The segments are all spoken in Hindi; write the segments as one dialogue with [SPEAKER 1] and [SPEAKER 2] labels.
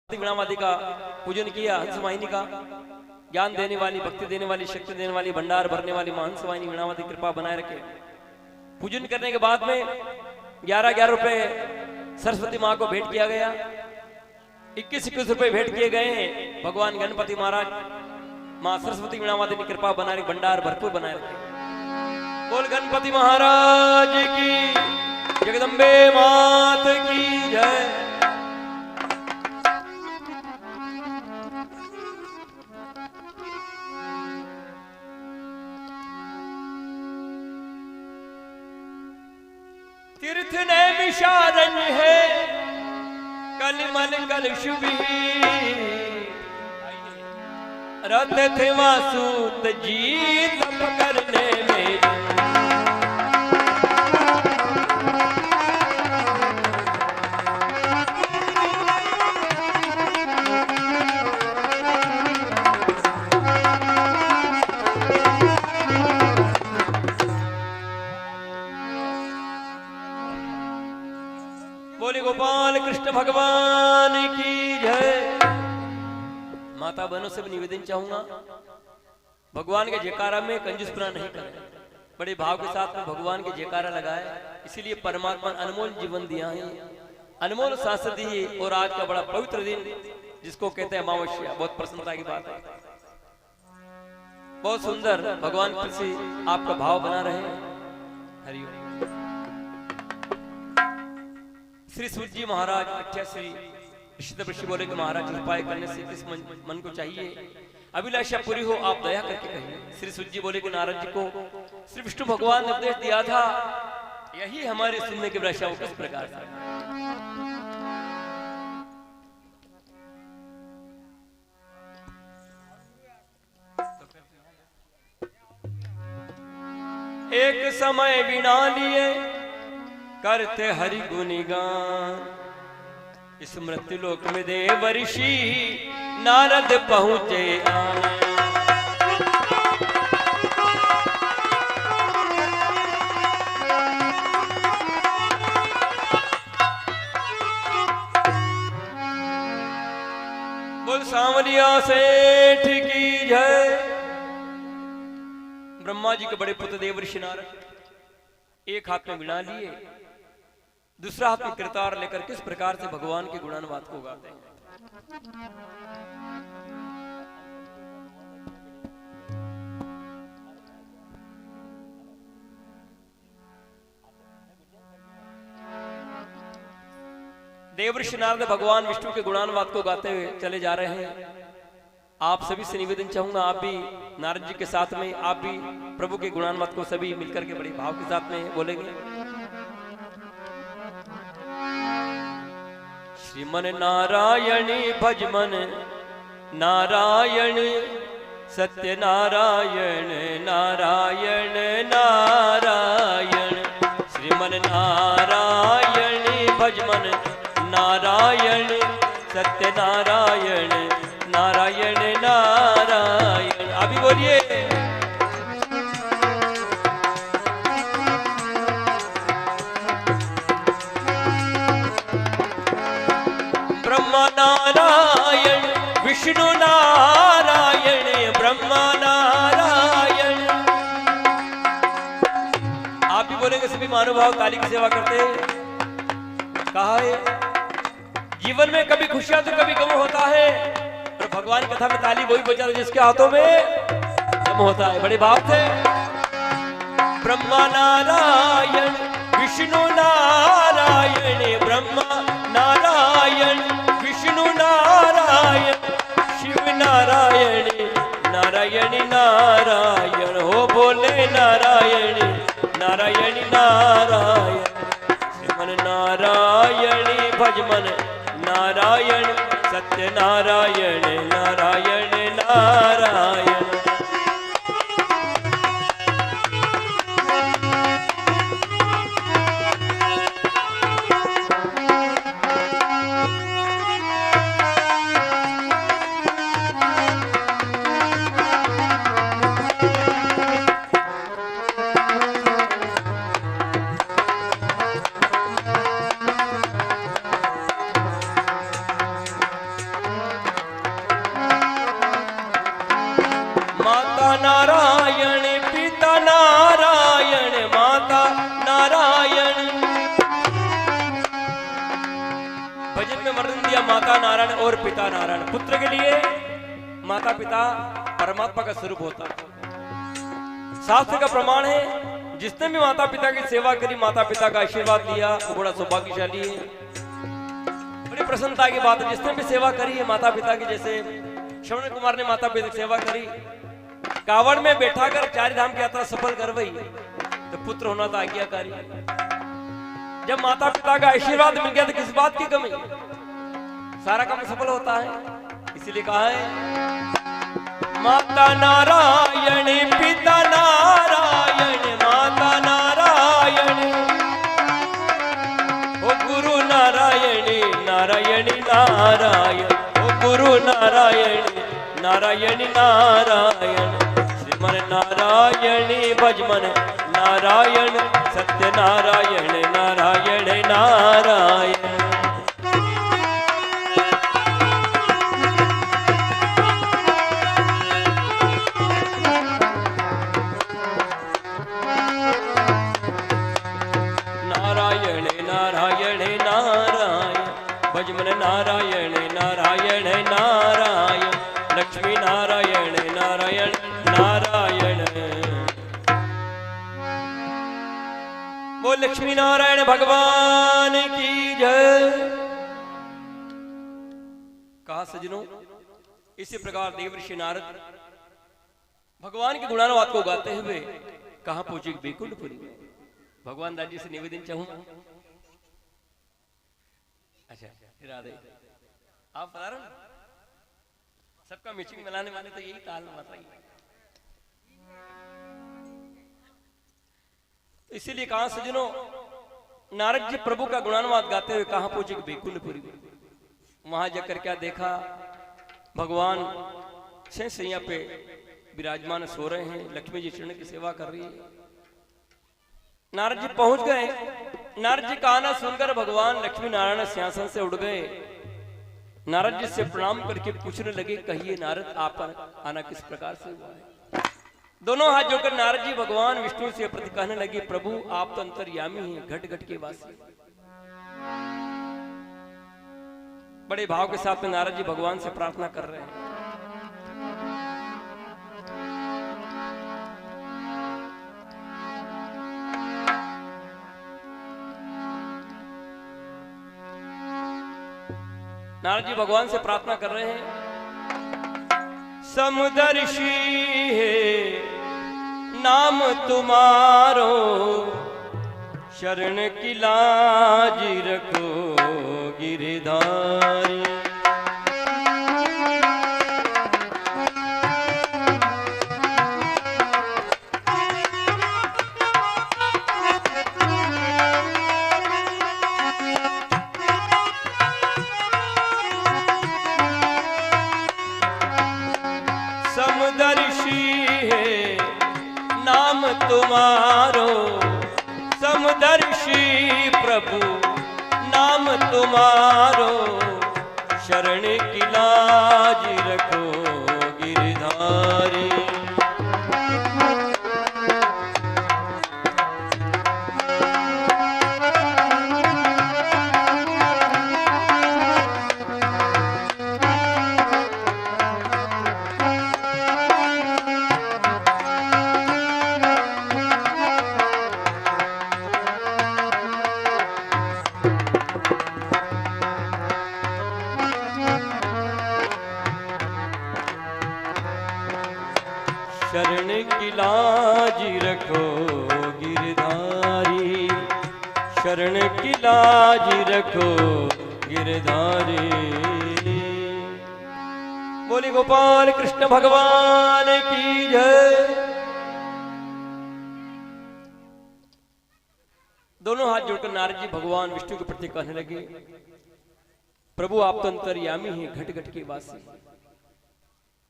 [SPEAKER 1] वीणावादी का पूजन किया, हंस वाहिनी का ज्ञान देने वाली, भक्ति देने वाली, शक्ति देने वाली, भंडार भरने वाली मां हंस वाहिनी वीणावादी कृपा बनाए रखे। पूजन करने के बाद में 11-11 रुपए सरस्वती मां को भेंट किया गया, 21-21 रुपए भेंट किए गए हैं। भगवान गणपति महाराज, मां सरस्वती वीणावादी ने कृपा बनाए, भंडार भरपूर बनाए रखे। बोल गणपति महाराज की, जगदम्बे मात की जय। तीर्थ नैमिषारण्य है, कलिमल कलशुभी, रथ थे वासुत जी तप करने में। बोले गोपाल कृष्ण भगवान की जय। माता बहनों से भी निवेदन चाहूंगा, भगवान के जयकारा में कंजूसपना नहीं करें, बड़े भाव के साथ में भगवान के जयकारा लगाए। इसीलिए परमात्मा ने अनमोल जीवन दिया है, अनमोल शास्त्र दी है। और आज का बड़ा पवित्र दिन जिसको कहते हैं अमावस्या, बहुत प्रसन्नता की बात है। बहुत सुंदर भगवान से आपका भाव बना रहे। हरिओम। श्री सूत जी महाराज 88 बोले कि महाराज उपाय करने से किस मन को चाहिए, अभिलाषा पूरी हो आप दया करके कहिए। श्री सूत जी बोले कि नारद जी को श्री विष्णु भगवान ने उपदेश दिया था, यही हमारे सुनने की अभिलाषा हो किस प्रकार से। एक समय बिना लिए करते हरि गुणगान, इस मृत्यु लोक में देव ऋषि नारद पहुंचे आने। बोल सांवलिया सेठ की जय। ब्रह्मा जी के बड़े पुत्र देव ऋषि नारद एक हाथ में वीणा लिए, दूसरा हाथ में कृतार लेकर किस प्रकार से भगवान के गुणानुवाद को गाते हैं। देवऋषि नारद भगवान विष्णु के गुणानुवाद को गाते हुए चले जा रहे हैं। आप सभी से निवेदन चाहूंगा, आप भी नारद जी के साथ में आप भी प्रभु के गुणानुवाद को सभी मिलकर के बड़े भाव के साथ में बोलेंगे। श्रीमन नारायणी भजमन नारायण, सत्य नारायण नारायण नारायण। श्रीमन नारायणी भजमन नारायण, सत्य नारायण नारायण नारायण। अभी बोलिए। ब्रह्मा नारायण विष्णु नारायण, ब्रह्मा नारायण। आप भी बोलेंगे सभी महानुभाव ताली की सेवा करते हैं। कहा है जीवन में कभी खुशियां तो कभी गम होता है, और भगवान कथा में ताली वही बजा जिसके हाथों में गम होता है। बड़े भाव से ब्रह्मा नारायण विष्णु नारायण, ब्रह्मा नारायण विष्णु नारायण, शिव नारायण नारायण नारायण। हो बोले नारायण नारायण नारायण। श्रीमन नारायणी भजमन नारायण, सत्य नारायण नारायण नारायण। वर्णन दिया माता नारायण और पिता नारायण। पुत्र के लिए माता पिता परमात्मा का स्वरूप होता है। शास्त्र का प्रमाण है, जिसने भी माता पिता की सेवा करी, माता पिता का आशीर्वाद लिया, वो बड़ा सौभाग्यशाली है। बड़ी प्रसन्नता की बात है, जिसने भी सेवा करी है माता पिता की, जैसे श्रवण कुमार ने माता पिता की सेवा करी, कावड़ में बैठा कर चार धाम की यात्रा सफल करवाई, तो पुत्र होना तो आज्ञाकारी। जब माता पिता का आशीर्वाद मिल गया तो किस बात की कमी, सारा काम सफल होता है। इसीलिए कहा है माता नारायण पिता नारायण, माता नारायण ओ गुरु नारायण नारायण नारायण, ओ गुरु नारायण नारायण नारायण, श्रीमन नारायण भजमन नारायण, सत्य नारायण नारायण नारायण। नारायण नारायण नारायण, भजमन नारायण नारायण नारायण, लक्ष्मी नारायण नारायण नारायण। वो लक्ष्मी नारायण भगवान की जय। कहा सजनों, इसी प्रकार देवर्षि नारद भगवान के गुणानुवाद को गाते हुए कहां पहुंचे? बैकुंठपुरी। भगवान दादी से निवेदन चाहूं, अच्छा राधे आप पधारो। सबका मिचिंग मिलाने वाले तो यही ताल माता ही। इसीलिए कहा सजनों, नारद जी प्रभु का गुणानुवाद गाते हुए कहां पहुंचे? बैकुंठपुरी। वहां जाकर क्या देखा? भगवान सैया पे विराजमान सो रहे हैं, लक्ष्मी जी चरण की सेवा कर रही है। नारद जी पहुंच गए। नारद जी का आना सुनकर भगवान लक्ष्मी नारायण सिंहासन से उड़ गए। नारद जी से प्रणाम करके पूछने लगे, कहिए नारद आपका आना किस प्रकार से हुआ है? दोनों हाथ जोड़कर नारद जी भगवान विष्णु से प्रति कहने लगे, प्रभु आप तो अंतर्यामी हैं, घट घट के वासी। बड़े भाव के साथ में नारद जी भगवान से प्रार्थना कर रहे हैं। नारद जी भगवान से प्रार्थना कर रहे हैं, समदर्शी है नाम तुम्हारो, शरण की लाज रखो गिरधारी। तुम्हारो समदर्शी प्रभु नाम तुम्हारो, शरण की लाज रखो गिरधारी। शरण की लाज रखो गिरधारी, शरण की लाज रखो गिरधारी। बोली गोपाल कृष्ण भगवान की जय। दोनों हाथ जोड़कर नारद जी भगवान विष्णु के प्रति कहने लगे, प्रभु आप तो अंतर्यामी हैं, घट घट के वासी।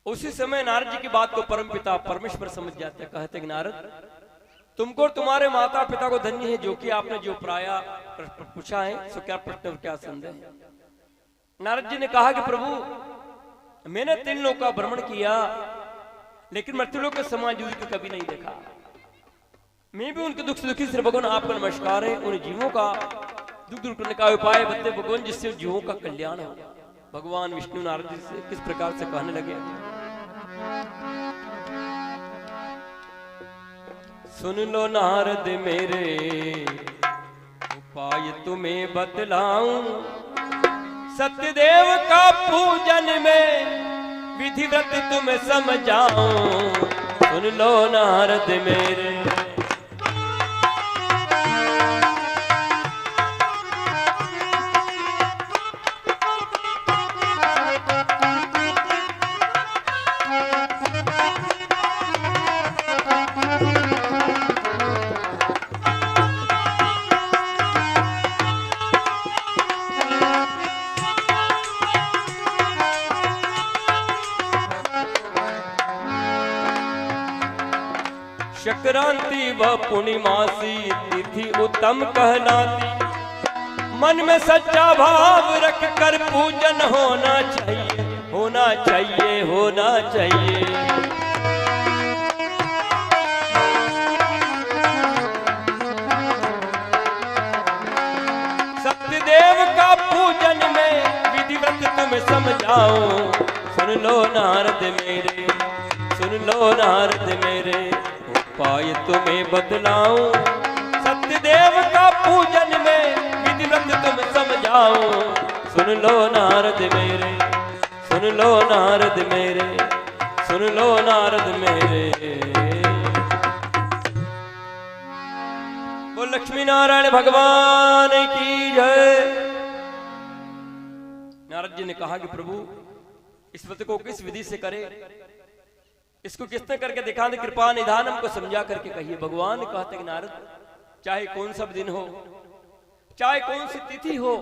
[SPEAKER 1] उसी समय नारद जी की बात को परमपिता परमेश्वर समझ जाते, कहते कि नारद तुमको तुम्हारे माता पिता को धन्य है, जो कि आपने जो प्राया पूछा है, सो क्या प्रश्न और क्या संदेह। नारद जी ने कहा कि प्रभु मैंने 3 लोक का भ्रमण किया, लेकिन मृत्युलोक के समान जीव को कभी नहीं देखा। मैं भी उनके दुख से दुखी, सिर्फ भगवान आपका नमस्कार है। उन जीवों का दुख दूर करने का उपाय बतले भगवान, जिससे जीवों का कल्याण हो। भगवान विष्णु नारद जी से किस प्रकार से कहने लगे, सुन लो नारद मेरे उपाय तुम्हें बतलाऊं, सत्यदेव का पूजन में विधिव्रत तुम्हें समझाऊं। सुन लो नारद मेरे, संक्रांति व पूर्णिमासी तिथि उत्तम कहलाती, मन में सच्चा भाव रख कर पूजन होना चाहिए, होना चाहिए, होना चाहिए। सत्यदेव का पूजन में विधिव्रत तुम समझाओ। सुन लो नारद मेरे, सुन लो नारद मेरे उपाय तुम्हें बतलाऊं, सत्यदेव का पूजन में विधिव्रत तुम समझाओ। सुन लो नारद मेरे, सुन लो नारद मेरे, सुन लो नारद मेरे। वो लक्ष्मी नारायण भगवान की जय। नारद जी ने कहा कि प्रभु इस व्रत को किस विधि से करे, इसको किसने करके दिखा दे, कृपा निधान हमको समझा करके कहिए। भगवान कहते कि नारद, चाहे कौन सा दिन हो, चाहे कौन सी तिथि हो,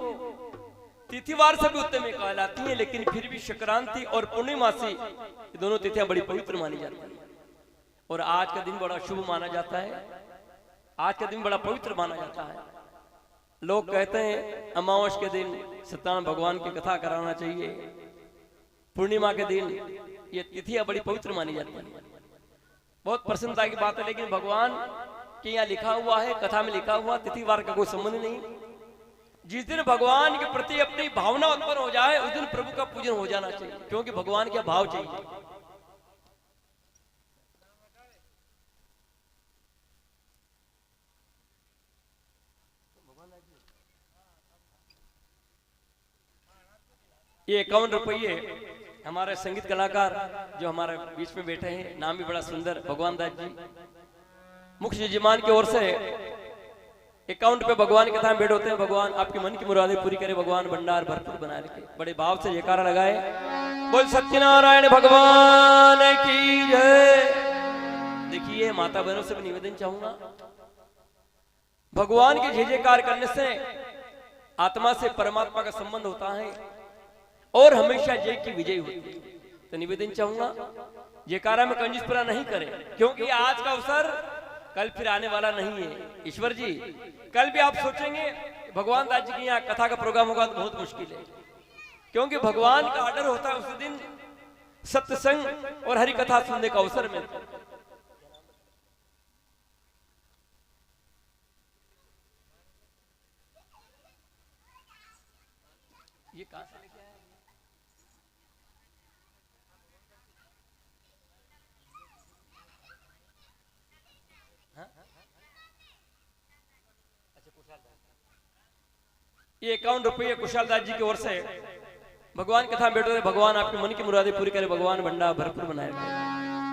[SPEAKER 1] तिथिवार सभी उत्तम में कहलाती हैं, लेकिन फिर भी संक्रांति और पूर्णिमासी ये दोनों तिथियां बड़ी पवित्र मानी जाती हैं। और आज का दिन बड़ा शुभ माना जाता है, आज का दिन बड़ा पवित्र माना जाता है। लोग कहते हैं अमावस के दिन सत्यनारायण भगवान की कथा कराना चाहिए, पूर्णिमा के दिन ये तिथियां बड़ी पवित्र मानी जाती है। बहुत प्रसन्नता की बात है, लेकिन भगवान के यहाँ लिखा हुआ है, कथा में लिखा हुआ तिथिवार का कोई संबंध नहीं। जिस दिन भगवान के प्रति अपनी भावना उत्पन्न हो जाए उस दिन प्रभु का पूजन हो जाना चाहिए, क्योंकि भगवान का भाव चाहिए। ये 51 रुपये हमारे संगीत कलाकार जो हमारे बीच में बैठे हैं, नाम भी बड़ा सुंदर, भगवान दास जी, मुख्य यजमान की ओर से 51 पे भगवान की कथा में बैठ होते हैं। भगवान आपके मन की मुरादें पूरी करे, भगवान भंडार भरपूर बनाए रखे। बड़े भाव से जयकारा लगाए, बोल सत्यनारायण भगवान की जय। देखिए माता बहनों से भी निवेदन चाहूंगा, भगवान के जय जयकार करने से आत्मा से परमात्मा का संबंध होता है और हमेशा जय की विजय होती है। तो निवेदन चाहूंगा जयकारा में कंजूसपना नहीं करें, क्योंकि आज का अवसर कल फिर आने वाला नहीं है। ईश्वर जी कल भी आप सोचेंगे भगवान दास जी के यहाँ कथा का प्रोग्राम होगा तो बहुत मुश्किल है, क्योंकि भगवान का ऑर्डर होता है उस दिन सत्संग और हरि कथा सुनने का अवसर मिलता है। ये कहां से लेके आया? ये 51 रुपये कुशाल दास जी की ओर से भगवान कथा में बैठो, भगवान आपके मन की मुरादें पूरी करे, भगवान भंडार भरपूर बनाए।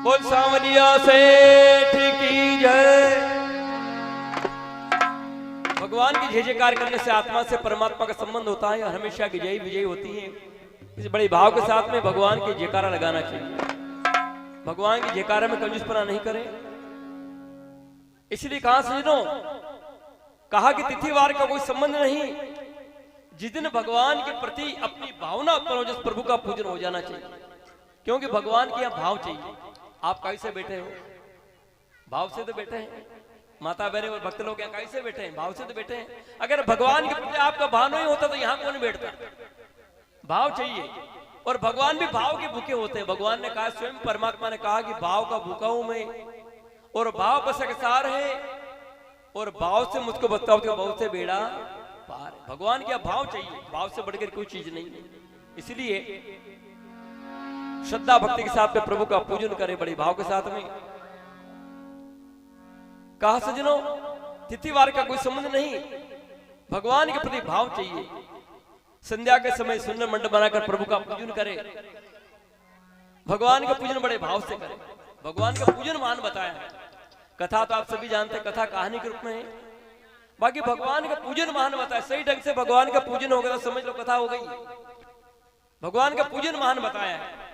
[SPEAKER 1] बोल सांवलिया सेठ की जय। भगवान की जय जयकार करने से आत्मा से परमात्मा का संबंध होता है और हमेशा की जय विजय होती है। इस बड़े भाव के साथ में भगवान की जयकारा लगाना चाहिए। भगवान की जयकारा में कंजूसपना नहीं करें। इसलिए कहा सज्जनों, कहा कि तिथिवार का कोई संबंध नहीं। जिस दिन भगवान के प्रति अपनी भावना उत्पन्न हो, जिस प्रभु का पूजन हो जाना चाहिए, क्योंकि भगवान के यहाँ भाव चाहिए। आप कैसे बैठे हो? भाव से तो बैठे हैं। माता बहने और भक्त लोग यहाँ कैसे बैठे हैं? भाव से तो बैठे हैं। अगर भगवान के प्रति आपका भाव नहीं होता तो यहाँ कौन बैठता? भाव चाहिए, और भगवान भी भाव के भूखे होते हैं। भगवान ने कहा, स्वयं परमात्मा ने कहा कि भाव का भूखा हूं मैं, और भाव बस अकसार है, और भाव से मुझको बताओ तो बहुत से बेड़ा अपार है। भगवान के भाव चाहिए, भाव से बढ़कर कोई चीज नहीं है। इसलिए श्रद्धा भक्ति के साथ में प्रभु का पूजन करें, बड़े भाव के साथ में। कहा सजनों, तिथिवार का कोई संबंध नहीं, भगवान के प्रति भाव चाहिए। संध्या के समय सुंदर मंडप बनाकर प्रभु का पूजन करें, भगवान का पूजन बड़े भाव से करें। भगवान का पूजन महान बताया है। कथा तो आप सभी जानते हैं, कथा कहानी के रूप में है, बाकी भगवान का पूजन महान बताया। सही ढंग से भगवान का पूजन होगा तो समझ लो कथा हो गई। भगवान का पूजन महान बताया है।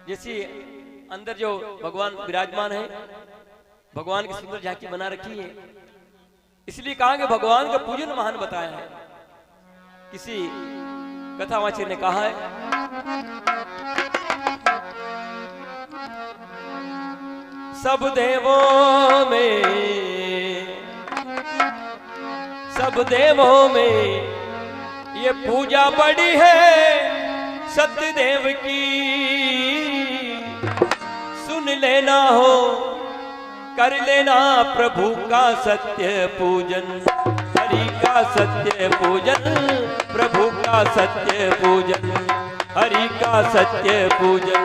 [SPEAKER 1] जैसे अंदर जो भगवान विराजमान है, भगवान की सुंदर झांकी बना रखी है, इसलिए कहा कि भगवान का पूजन महान बताया है। किसी कथावाचक ने कहा है, सब देवों में ये पूजा बड़ी है सत्यदेव की। सुन लेना हो कर लेना प्रभु का सत्य पूजन, हरि का सत्य पूजन, प्रभु का सत्य पूजन, हरि का सत्य पूजन।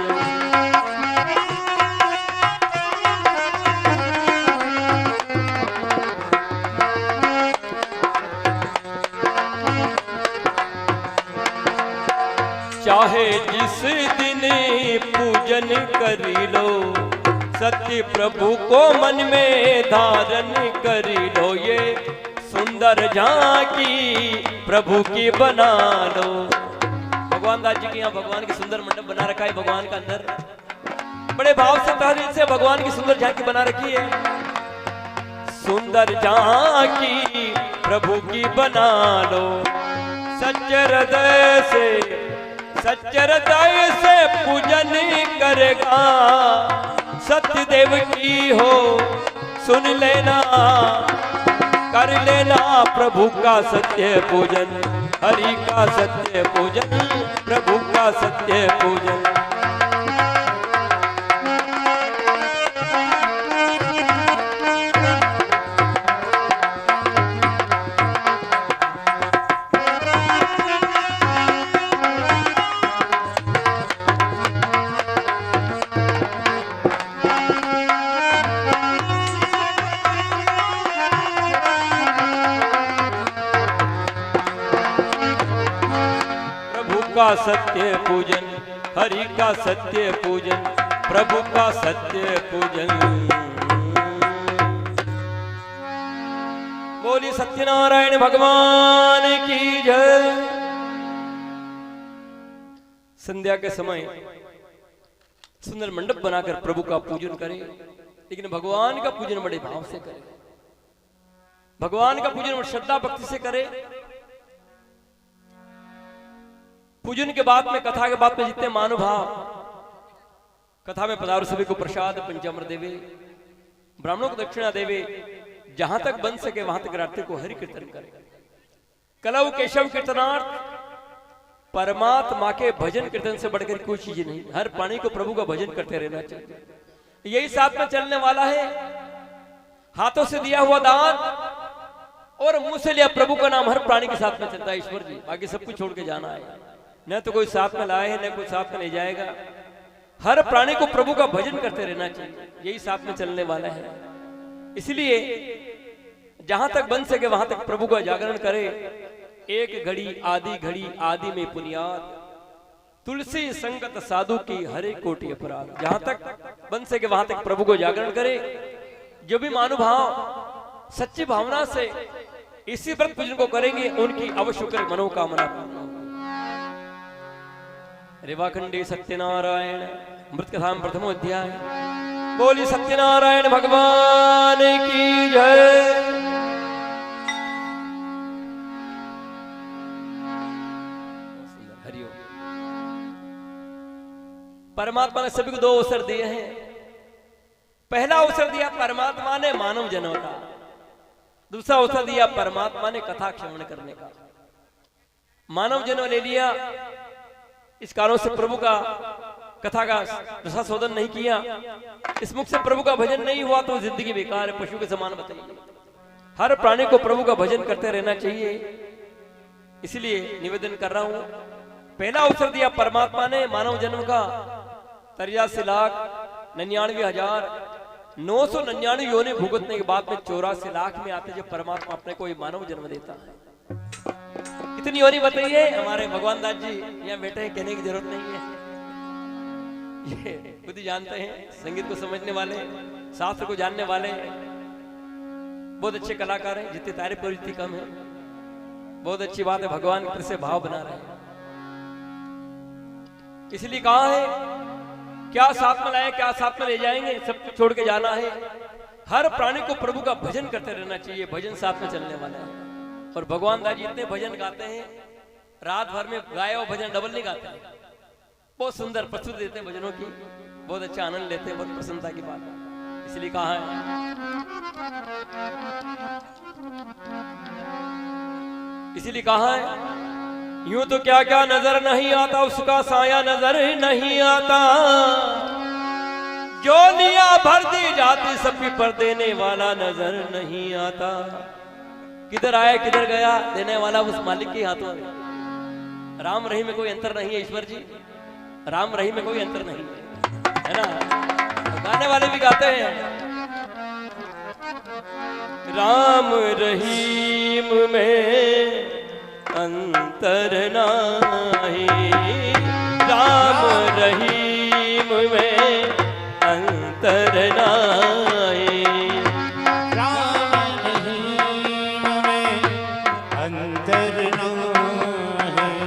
[SPEAKER 1] चाहे जिस दिन पूजन करी लो, सत्य प्रभु को मन में धारण करी लो। ये सुंदर झांकी प्रभु की बना लो। भगवान दास जी के यहाँ भगवान की सुंदर मंडप बना रखा है। भगवान का अंदर बड़े भाव से तहरीर से भगवान की सुंदर झांकी बना रखी है। सुंदर झांकी प्रभु की बना लो, सच्चे हृदय से पूजन करेगा सत्यदेव की हो। सुन लेना कर लेना प्रभु का सत्य पूजन, हरि का सत्य पूजन, प्रभु का सत्य पूजन। का सत्य पूजन, हरि का सत्य पूजन, प्रभु का सत्य पूजन। बोली सत्यनारायण भगवान की जय। संध्या के समय सुंदर मंडप बनाकर प्रभु का पूजन करें, लेकिन भगवान का पूजन बड़े भाव से करें। भगवान का पूजन श्रद्धा भक्ति से करें। पूजन के बाद में, कथा के बाद में जितने महानुभाव कथा में पधारो सभी को प्रसाद पंचामृत देवे, ब्राह्मणों को दक्षिणा देवे। जहां तक बन सके वहां तक रात्रि को हरि कीर्तन करे। कलव केशव कीर्तनार्थ, परमात्मा के भजन कीर्तन से बढ़कर कोई चीज नहीं। हर प्राणी को प्रभु का भजन करते रहना चाहिए। यही साथ में चलने वाला है। हाथों से दिया हुआ दान और मुंह से लिया प्रभु का नाम हर प्राणी के साथ में चलता है। ईश्वर जी बाकी सब कुछ छोड़ के जाना है, न तो कोई साथ में लाए है न कोई साथ में ले जाएगा। हर प्राणी को प्रभु का भजन करते रहना चाहिए, यही साथ में चलने वाला है। इसलिए जहां तक बन सके वहां तक प्रभु का जागरण करे। एक घड़ी आदि में पुनियाद, तुलसी संगत साधु की हरे कोटि अपराध। जहां तक बन सके वहां तक प्रभु को जागरण करे। जो भी महानुभाव सच्ची भावना से इसी व्रत पूजन को करेंगे, उनकी अवश्य कर मनोकामना पूर्ण होगी। रेवाखंडे सत्यनारायण मृत कथा प्रथमो अध्याय। बोली सत्यनारायण भगवान की जय। हरिओम। परमात्मा ने सभी को दो अवसर दिए हैं। पहला अवसर दिया परमात्मा ने मानव जनों का, दूसरा अवसर दिया परमात्मा ने कथा श्रवण करने का। मानव जनों ले लिया, इस कारण से प्रभु का कथा का रसास्वादन नहीं किया, इस मुख से प्रभु का भजन नहीं हुआ तो जिंदगी बेकार है, पशु के समान बताइए। हर प्राणी को प्रभु का भजन करते रहना चाहिए। इसलिए निवेदन कर रहा हूं, पहला अवसर दिया परमात्मा ने मानव जन्म का 83,99,999 योनि भुगतने के बाद में 84 लाख में आते जब परमात्मा अपने को ये मानव जन्म देता है। कितनी योनि बताइए, हमारे भगवान दास जी यहाँ बैठे हैं, कहने की जरूरत नहीं है, ये खुद ही जानते हैं। संगीत को समझने वाले, शास्त्र को जानने वाले, बहुत अच्छे कलाकार हैं, जितनी तारीफ करो जितनी कम है। बहुत अच्छी बात है, भगवान की तरफ से भाव बना रहे हैं। इसलिए कहा है क्या साथ में लाए, क्या साथ में ले जाएंगे, सब कुछ छोड़ के जाना है। हर प्राणी को प्रभु का भजन करते रहना चाहिए, भजन साथ में चलने वाला है। और भगवान दास जी इतने भजन गाते हैं, रात भर में गाए और भजन डबल नहीं गाते हैं, बहुत सुंदर प्रस्तुति देते हैं भजनों की, बहुत अच्छा आनंद लेते हैं, बहुत प्रसन्नता की बात है। इसलिए कहा है, इसीलिए कहा है, यूं तो क्या क्या नजर नहीं आता, उसका साया नजर नहीं आता, जो लिया भर दी जाती सबकी पर देने वाला नजर नहीं आता। किधर आया किधर गया, देने वाला उस मालिक के हाथों में। राम रहीम में कोई अंतर नहीं है ईश्वर जी, राम रहीम में कोई अंतर नहीं है ना। गाने वाले भी गाते हैं, राम रहीम में अंतर नाही, राम रहीम में अंतर नाही,
[SPEAKER 2] राम रहीम में अंतर नाही,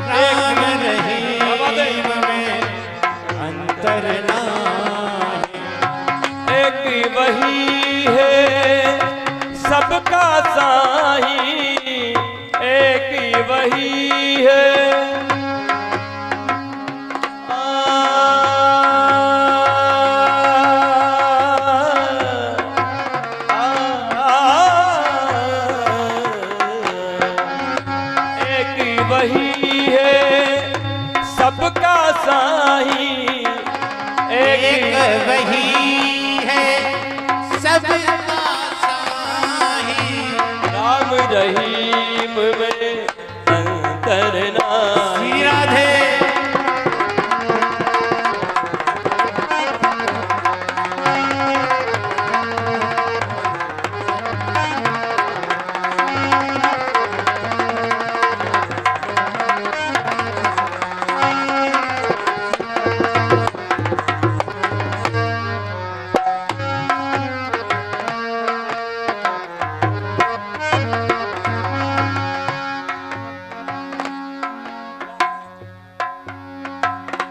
[SPEAKER 2] राम रहीम में अंतर नाही।
[SPEAKER 1] एक वही है सबका साही, एक वही है, एक वही है सबका साही,
[SPEAKER 2] एक वही है सबका साही,
[SPEAKER 1] राम रहीम में अंतर नाही।
[SPEAKER 2] राधे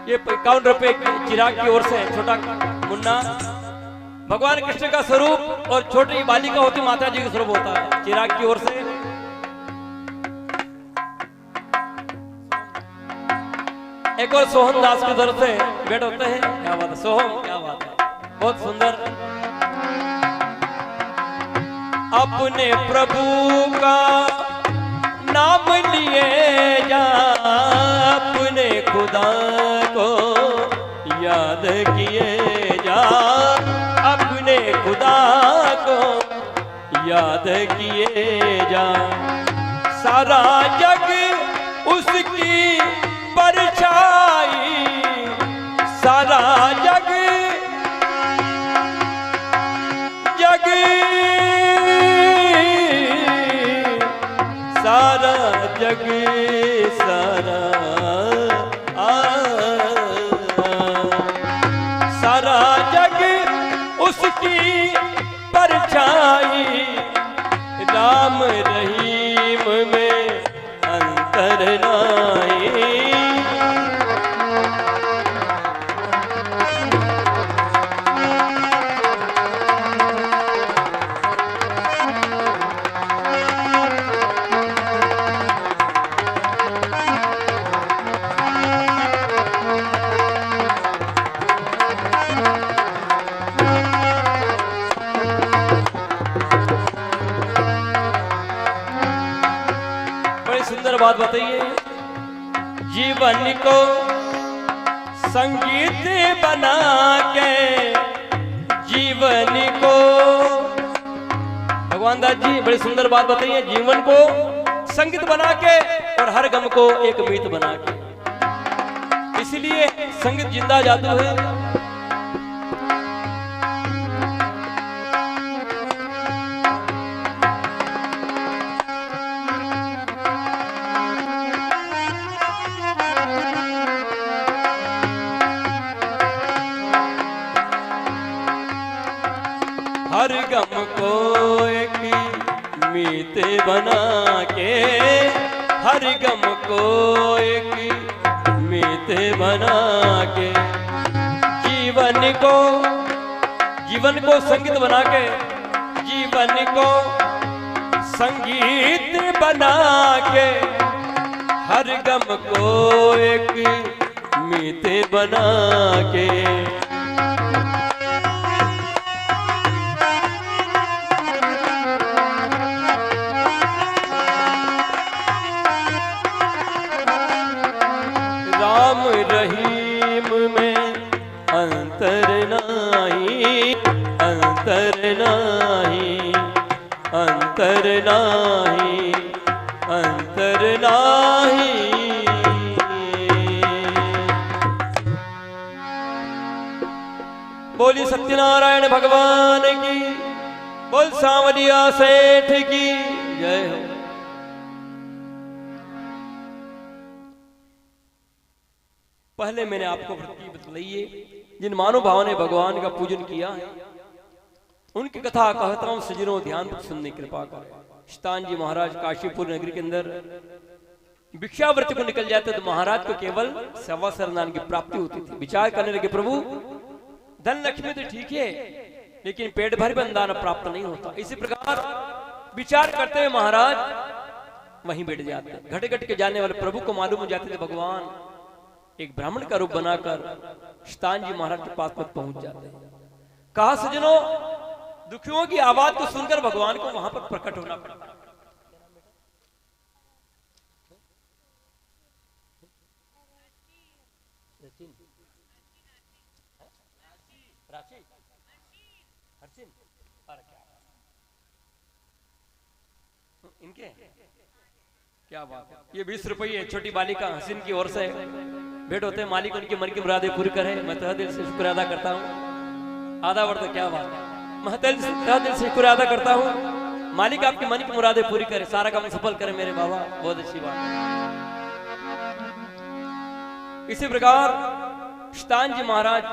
[SPEAKER 1] ये 51 रुपए चिराग की ओर से छोटा मुन्ना, भगवान कृष्ण का स्वरूप और छोटी बालिका होती माता जी का स्वरूप होता है, चिराग की ओर से। एक और सोहन दास की तरफ से भेंट होते हैं। क्या बात है सोहम, क्या बात है, बहुत सुंदर। अपने प्रभु का नाम लिए जा, अपने खुदा को याद किए जा, अपने खुदा को याद किए जा। सारा जग उसकी परछाई, सारा जग जग सारा जग सारा सारा जग उसकी परछाई, राम रहीम में अंतर नाही। सुंदर बात बताइए, जीवन को संगीत बना के, जीवन को भगवान दास जी बड़ी सुंदर बात बताइए, जीवन को संगीत बना के और हर गम को एक मीत बना के। इसलिए संगीत जिंदा जादू है। हर गम को एक मीत बना के, हर गम को एक मीत बना के, जीवन को संगीत बना के, जीवन को संगीत बना के, हर गम को एक मीत बना के। राम रहीम में अंतर नाही, अंतर नाही, अंतर नाही, अंतर नाही। बोली सत्यनारायण भगवान की, बोल सांवलिया सेठ की जय हो। पहले मैंने आपको वृत्ति बतलाइए, जिन मानव भाव ने भगवान का पूजन किया है उनकी कथा कहता हूं सज्जनों, ध्यान सुनने की कृपा करें। शतान जी महाराज काशीपुर नगरी के अंदर भिक्षावृत्ति को निकल जाते तो महाराज को केवल सवा सरनान की प्राप्ति होती थी। विचार करने लगे, प्रभु धन लक्ष्मी तो ठीक है लेकिन पेट भर भी अन्नदान प्राप्त नहीं होता। इसी प्रकार विचार करते हुए महाराज वहीं बैठ जाते। घट घट के जाने वाले प्रभु को मालूम हो जाते थे भगवान एक ब्राह्मण का रूप बनाकर शतान जी महाराज के पास में पहुंच जाते हैं। कहा सज्जनों, दुखियों की आवाज को सुनकर भगवान को वहां पर प्रकट होना पड़ता। इनके क्या बात है, ये 20 रुपये छोटी बालिका हसीन की ओर से भेंट होते हैं। मालिक उनकी मन की मुरादें पूरी करे, मैं तहे दिल से शुक्र अदा करता हूँ। आधा वर्ष क्या बात है, मैं तहे दिल से शुक्र अदा करता हूँ। मालिक आपकी मन की मुरादें पूरी करे, सारा काम सफल करे मेरे बाबा, बहुत अच्छी बात है। इसी प्रकार शतान जी महाराज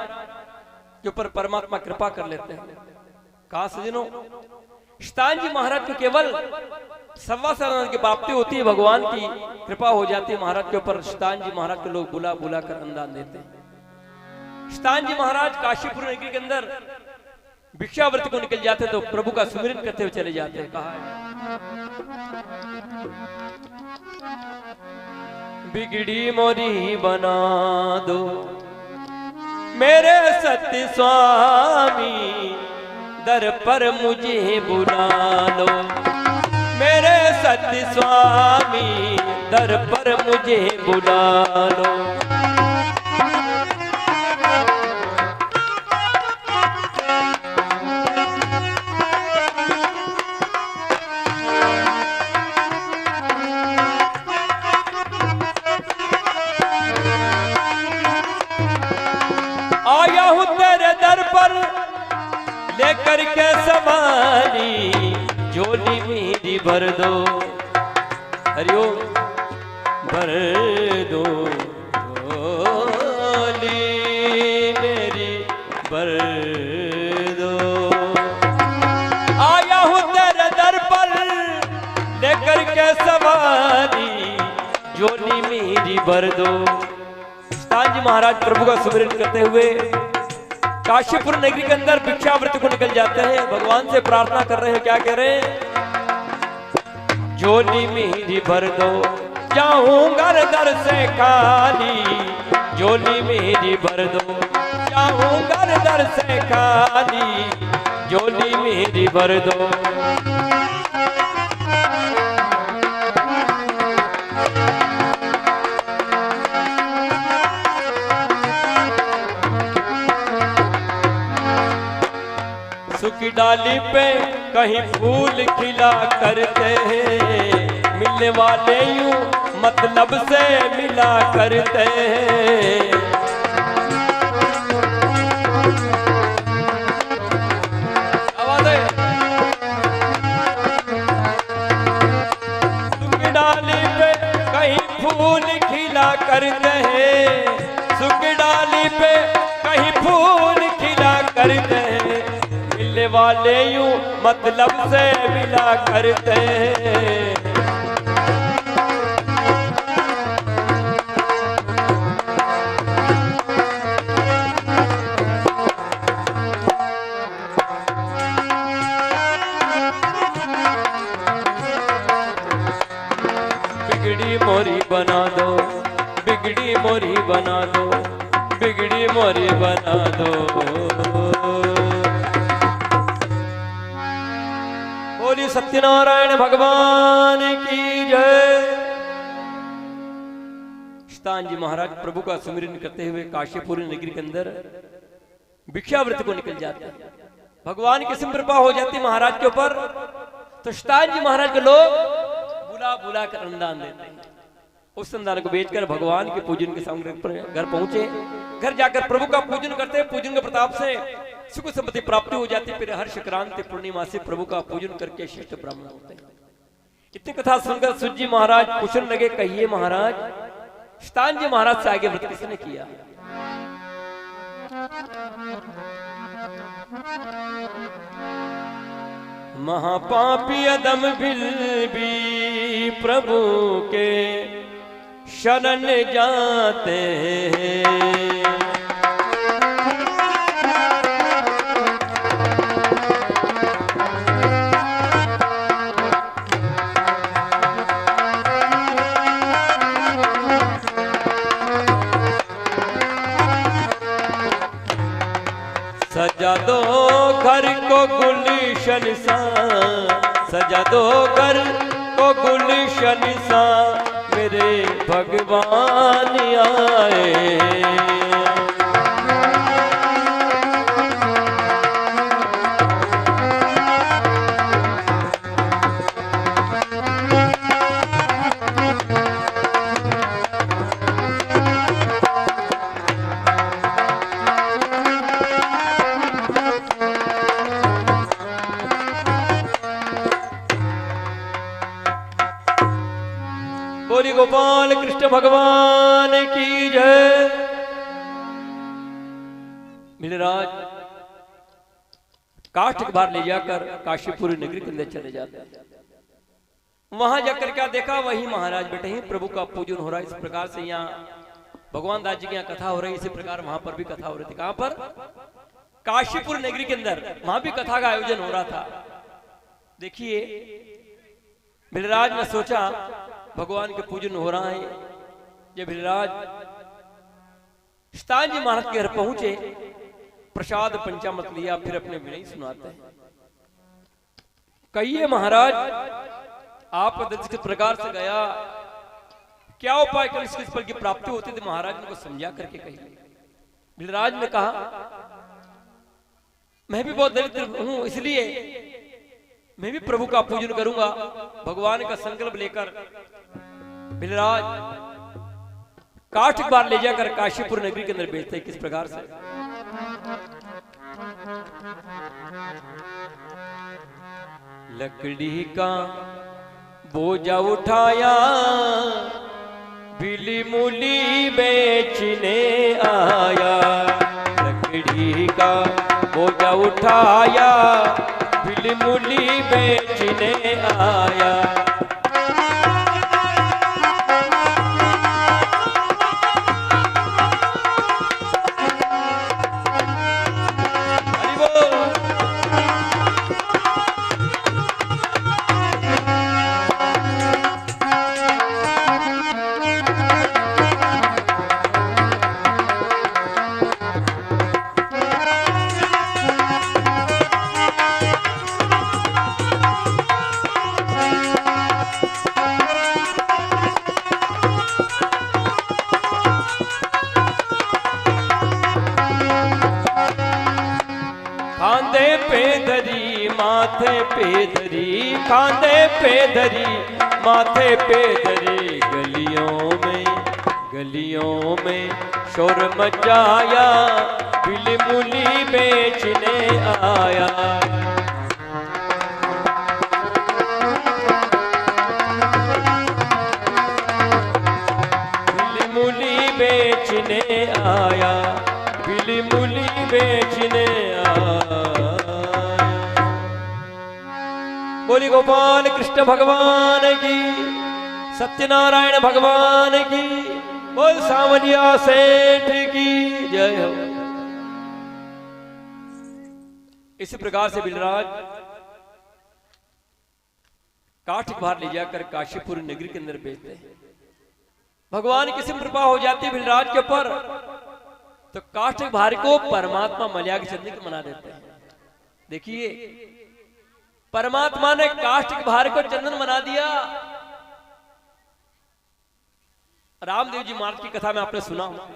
[SPEAKER 1] के ऊपर परमात्मा कृपा कर लेते हैं। कहा सज्जनों, शतान जी महाराज को केवल सवा सरनान की प्राप्ति होती है, भगवान की कृपा हो जाती है महाराज के ऊपर। शतान जी महाराज को लोग बुला बुला कर अन्नदान देते हैं। शतान जी महाराज काशीपुर नगरी के अंदर भिक्षावृत्ति को निकल जाते तो प्रभु का सुमिरन करते हुए चले जाते हैं। कहा बिगड़ी मोरी बना दो मेरे सत्य स्वामी, दर पर मुझे बुला लो मेरे सत्य स्वामी, दर पर मुझे बुला लो। आया हूं तेरे दर पर लेकर के सवारी, झोली मेरी भर दो, हरिओम भर दो, झोली मेरी भर दो। आया हूं तेरे दर पर लेकर के सवारी, झोली मेरी भर दो। शतान जी महाराज प्रभु का सुमिरन करते हुए काशीपुर नगरी के अंदर भिक्षावृत्ति को निकल जाते हैं। भगवान से प्रार्थना कर रहे हैं, क्या कह रहे हैं? झोली मेरी भर दो, जाऊंगा दर से खाली, झोली मेरी भर दो, जाऊंगा दर से खाली, झोली मेरी भर दो। सुखी डाली पे कहीं फूल खिला करते हैं, मिलने वाले यूं मतलब से मिला करते हैं। आवाज है। सुख डाली पे कहीं फूल खिला करते हैं, सुख डाली पे कहीं फूल खिला करते हैं, मिलने वाले यूं मतलब से मिला करते हैं। बिगड़ी मोरी बना दो, बिगड़ी मोरी बना दो, बिगड़ी मोरी बना दो। बोली सत्यनारायण भगवान की जय। शतान जी महाराज प्रभु का सुमिरन करते हुए काशीपुरी नगरी के अंदर भिक्षावृत्ति को निकल जाते हैं। भगवान की कृपा हो जाती महाराज के ऊपर, तो शतान जी महाराज के लोग बुला बुला कर अनुदान देते हैं। उस अनुदान को बेचकर भगवान के पूजन के सामने घर पहुंचे। घर जाकर प्रभु का पूजन करते हैं। पूजन के प्रताप से सुख संपत्ति प्राप्ति हो जाती है। फिर हर संक्रांति पूर्णिमा से प्रभु का पूजन करके शिष्ट ब्राह्मण होते हैं। इतनी कथा सुनकर सूत जी महाराज पूछने लगे, कहिए महाराज, शतान जी महाराज से आगे व्रत किसने किया? महापापी अदम बिल भी प्रभु के शरण जाते हैं। सजा दो घर को गुलशन सा, सजा दो घर को गुलशन सा, मेरे भगवान आए। बोली गोपाल कृष्ण भगवान की जय। मिलराज काष्ठ के बाहर ले जाकर काशीपुरी नगरी के अंदर चले जाते हैं। वहां जाकर क्या देखा, वही महाराज बैठे हैं, प्रभु का पूजन हो रहा है। इस प्रकार से यहाँ भगवान दास जी की यहाँ कथा हो रही है, इसी प्रकार वहां पर भी कथा हो रही थी। कहां पर? काशीपुर नगरी के अंदर, वहां भी कथा का आयोजन हो रहा था। देखिए मिलराज ने सोचा भगवान के पूजन हो रहा है। जब मिलराज शतान जी महाराज के घर पहुंचे, प्रसाद पंचामृत लिया, फिर अपने विनय सुनाते हैं। कहिए महाराज, आपका दिल किस प्रकार से गया, क्या उपाय कर इस फल की प्राप्ति होती थी? महाराज ने को समझा करके कही। मिलराज ने कहा, मैं भी बहुत दरिद्र हूं, इसलिए मैं भी प्रभु का पूजन करूंगा। भगवान का संकल्प लेकर मिलराज काष्ठ बार ले जाकर काशीपुर नगरी के अंदर बेचते। किस प्रकार से? लकड़ी का बोझा उठाया, बिली मूली बेचने आया। लकड़ी का बोझा उठाया, बिली मूली बेचने आया। खांदे पे धरी, माथे पे धरी, खांदे पे धरी, माथे पे धरे गलियों में शोर मचाया, बिली मूली बेचने आया। बिली मूली बेचने आया, बिली मूली बेचने आया। बोली गोपाल कृष्ण भगवान की, सत्यनारायण भगवान की, बोल सावलिया सेठ की जय हो। इसी प्रकार से बिलराज काठ भार ले जाकर काशीपुर नगरी के अंदर भेजते हैं। भगवान की सिम कृपा हो जाती है बिलराज के ऊपर, तो काठ भार को परमात्मा मलयाग चंद्र को मना देते हैं। देखिए परमात्मा ने काष्ठ भार को चंदन बना दिया। रामदेव जी महाराज की कथा में आपने सुना हो,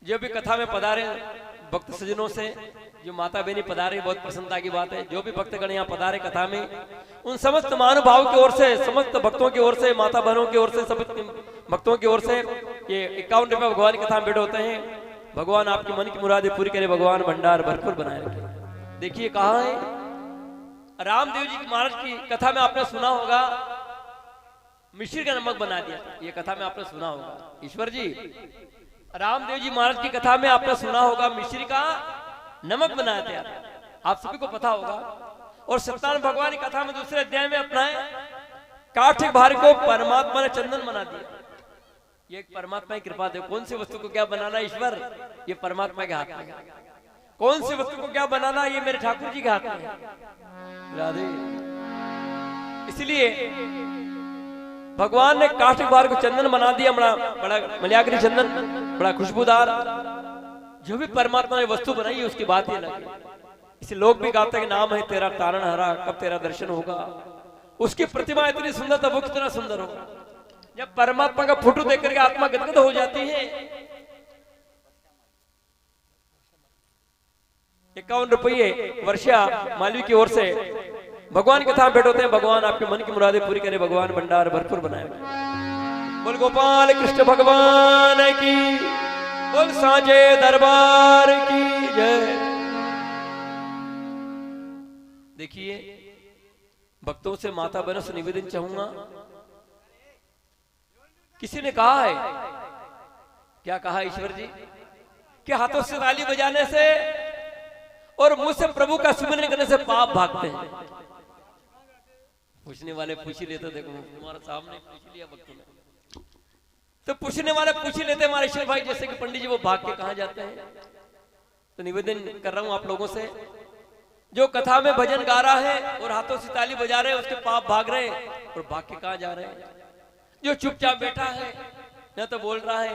[SPEAKER 1] जो भी कथा में पधारे भक्त सज्जनों से, जो माता बहनी पधारे, बहुत प्रसन्नता की बात है। जो भी भक्तगण यहाँ पधारे कथा में, उन समस्त महानुभाव की ओर से, समस्त भक्तों की ओर से, माता बहनों की ओर से, समस्त भक्तों की ओर से ये 51 रुपये भगवान की कथा में बैठे होते हैं। भगवान आपकी मन की मुरादें पूरी करे, भगवान भंडार भरपूर बनाए रखे। देखिए कहाँ है रामदेव जी महाराज की कथा में आपने सुना होगा, मिश्री का नमक बना दिया। ये कथा में आपने सुना होगा ईश्वर जी, रामदेव जी महाराज की कथा में आपने सुना होगा मिश्री का नमक बनाया था, आप सभी को पता होगा। और सत्यनारायण भगवान की कथा में दूसरे अध्याय में अपनाए काठ भार को परमात्मा ने चंदन बना दिया। ये एक परमात्मा की कृपा है। कौन सी वस्तु को क्या बनाना ईश्वर, ये परमात्मा के हाथ में। कौन सी वस्तु को क्या बनाना, ये मेरे ठाकुर जी के हाथ में। राधे। इसलिए भगवान ने काठ भार को चंदन बना दिया, बड़ा मलयाग्री चंदन, बड़ा खुशबूदार। जो भी परमात्मा ने वस्तु बनाई है उसकी बात ही अलग है। इसे लोग भी गाते हैं कि नाम है तेरा तारण हरा, कब तेरा दर्शन होगा। उसकी प्रतिमा इतनी सुंदर, तब वो कितना सुंदर होगा। जब परमात्मा का फोटो देख करके आत्मा गदगद हो जाती है। 51 रुपये वर्षा मालवी की ओर से भगवान के साथ बैठे होते हैं। भगवान आपके मन की मुरादें पूरी करे, भगवान भंडार भरपूर बनाए। बोल गोपाल कृष्ण भगवान की, बोल साँचे दरबार की जय। देखिए भक्तों से माता बहनों से निवेदन चाहूंगा, किसी ने कहा है, क्या कहा ईश्वर जी, कि हाथों से ताली बजाने से और मुंह से प्रभु का सुमिरन करने से पाप भागते हैं। पूछने वाले पूछ ही लेते, देखो तुम्हारे सामने पूछ लिया भक्तों ने, तो पूछने वाले पूछ ही लेते हमारे ईश्वर भाई जैसे कि पंडित जी वो भाग के कहां जाते हैं। तो निवेदन कर रहा हूं आप लोगों से, जो कथा में भजन गा रहा है और हाथों से ताली बजा रहे हैं, उसके पाप भाग रहे हैं और भाग के कहां जा रहे हैं। जो चुपचाप बैठा है, न तो बोल रहा है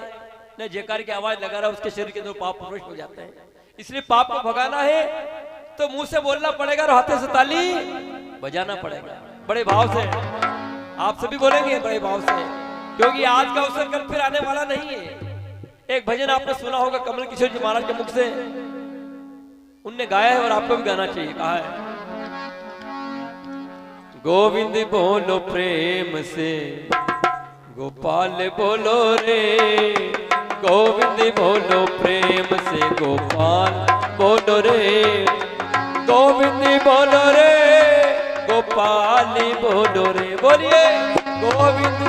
[SPEAKER 1] न जयकार की आवाज लगा रहा है, उसके शरीर के अंदर पाप प्रवेश हो जाते हैं। इसलिए पाप को भगाना है तो मुंह से बोलना पड़ेगा और हाथों से ताली बजाना पड़ेगा। बड़े भाव से आप सभी बोलेंगे, बड़े भाव से, क्योंकि आज का अवसर कल फिर आने वाला नहीं है। एक भजन आपने सुना होगा कमल किशोर जी महाराज के मुख से, उनने गाया है और आपको भी गाना चाहिए। कहा है, गोविंद बोलो प्रेम से, गोपाल बोलो रे, गोविंद बोलो प्रेम से, गोपाल बोलो रे, गोविंद बोलो रे, गोपाल बोलो रे। बोलिए गोविंद।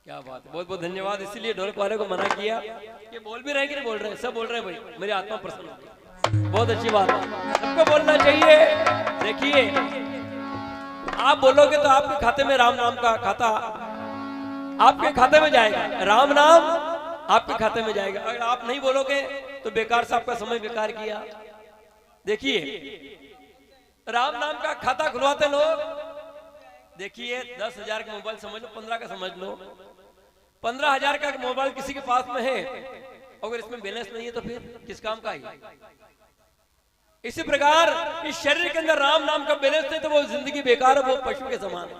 [SPEAKER 1] क्या बात है, बहुत बहुत धन्यवाद। इसीलिए ढोलक वाले को मना किया, ये बोल भी रहे कि नहीं बोल रहे, सब बोल रहे हैं भाई, मेरी आत्मा प्रसन्न हो गई। बहुत अच्छी बात है, सबको बोलना चाहिए। देखिए आप बोलोगे तो आपके खाते में राम नाम का खाता आपके खाते में जाएगा, राम नाम आपके खाते में जाएगा। अगर आप नहीं बोलोगे तो बेकार से आपका समय बेकार किया। देखिए राम नाम का खाता खुलवाते लोग, देखिए 10,000 का मोबाइल समझ लो, 15 का समझ लो, 15,000 का मोबाइल किसी के पास में है, अगर इसमें बैलेंस नहीं है तो फिर किस काम का है। इसी प्रकार इस शरीर के अंदर राम नाम का बैलेंस नहीं तो वो जिंदगी बेकार है, वो पशु के समान है।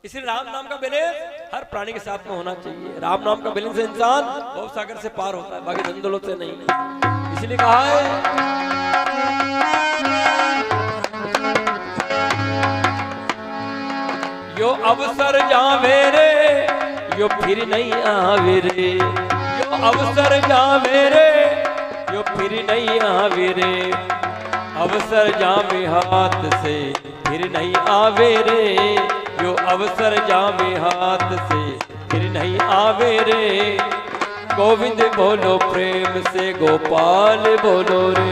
[SPEAKER 1] इसलिए राम नाम का बैलेंस हर प्राणी के साथ में होना चाहिए। राम नाम का बैलेंस से इंसान भव सागर से पार होता है, बाकी धन दौलत से नहीं। इसलिए कहा है यो अवसर जावे रे यो फिर नहीं आवे रे, यो अवसर जावे रे यो फिर नहीं आवे रे, अवसर जावे हाथ से फिर नहीं आवे रे, यो अवसर जावे हाथ से फिर नहीं आवे रे। गोविंद बोलो प्रेम से गोपाल बोलो रे।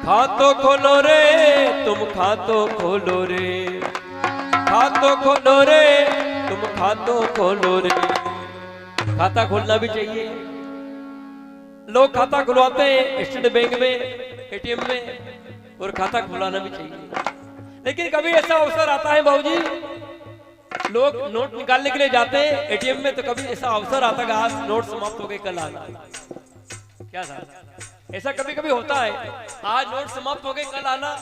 [SPEAKER 1] खातो खोलो रे तुम खातो खोलो रे, खातो खोलो रे तुम खातो खोलो रे। खाता खोलना भी चाहिए। लोग खाता खुलवाते हैं स्टेट बैंक में, एटीएम में, और खाता खुलाना भी चाहिए। लेकिन कभी ऐसा अवसर आता है बाबूजी, लोग नोट निकालने के लिए जाते हैं एटीएम में, तो कभी ऐसा अवसर आता है आज नोट समाप्त हो गए कल आना। क्या साहब, ऐसा कभी कभी होता है, आज नोट समाप्त हो गए कल आना,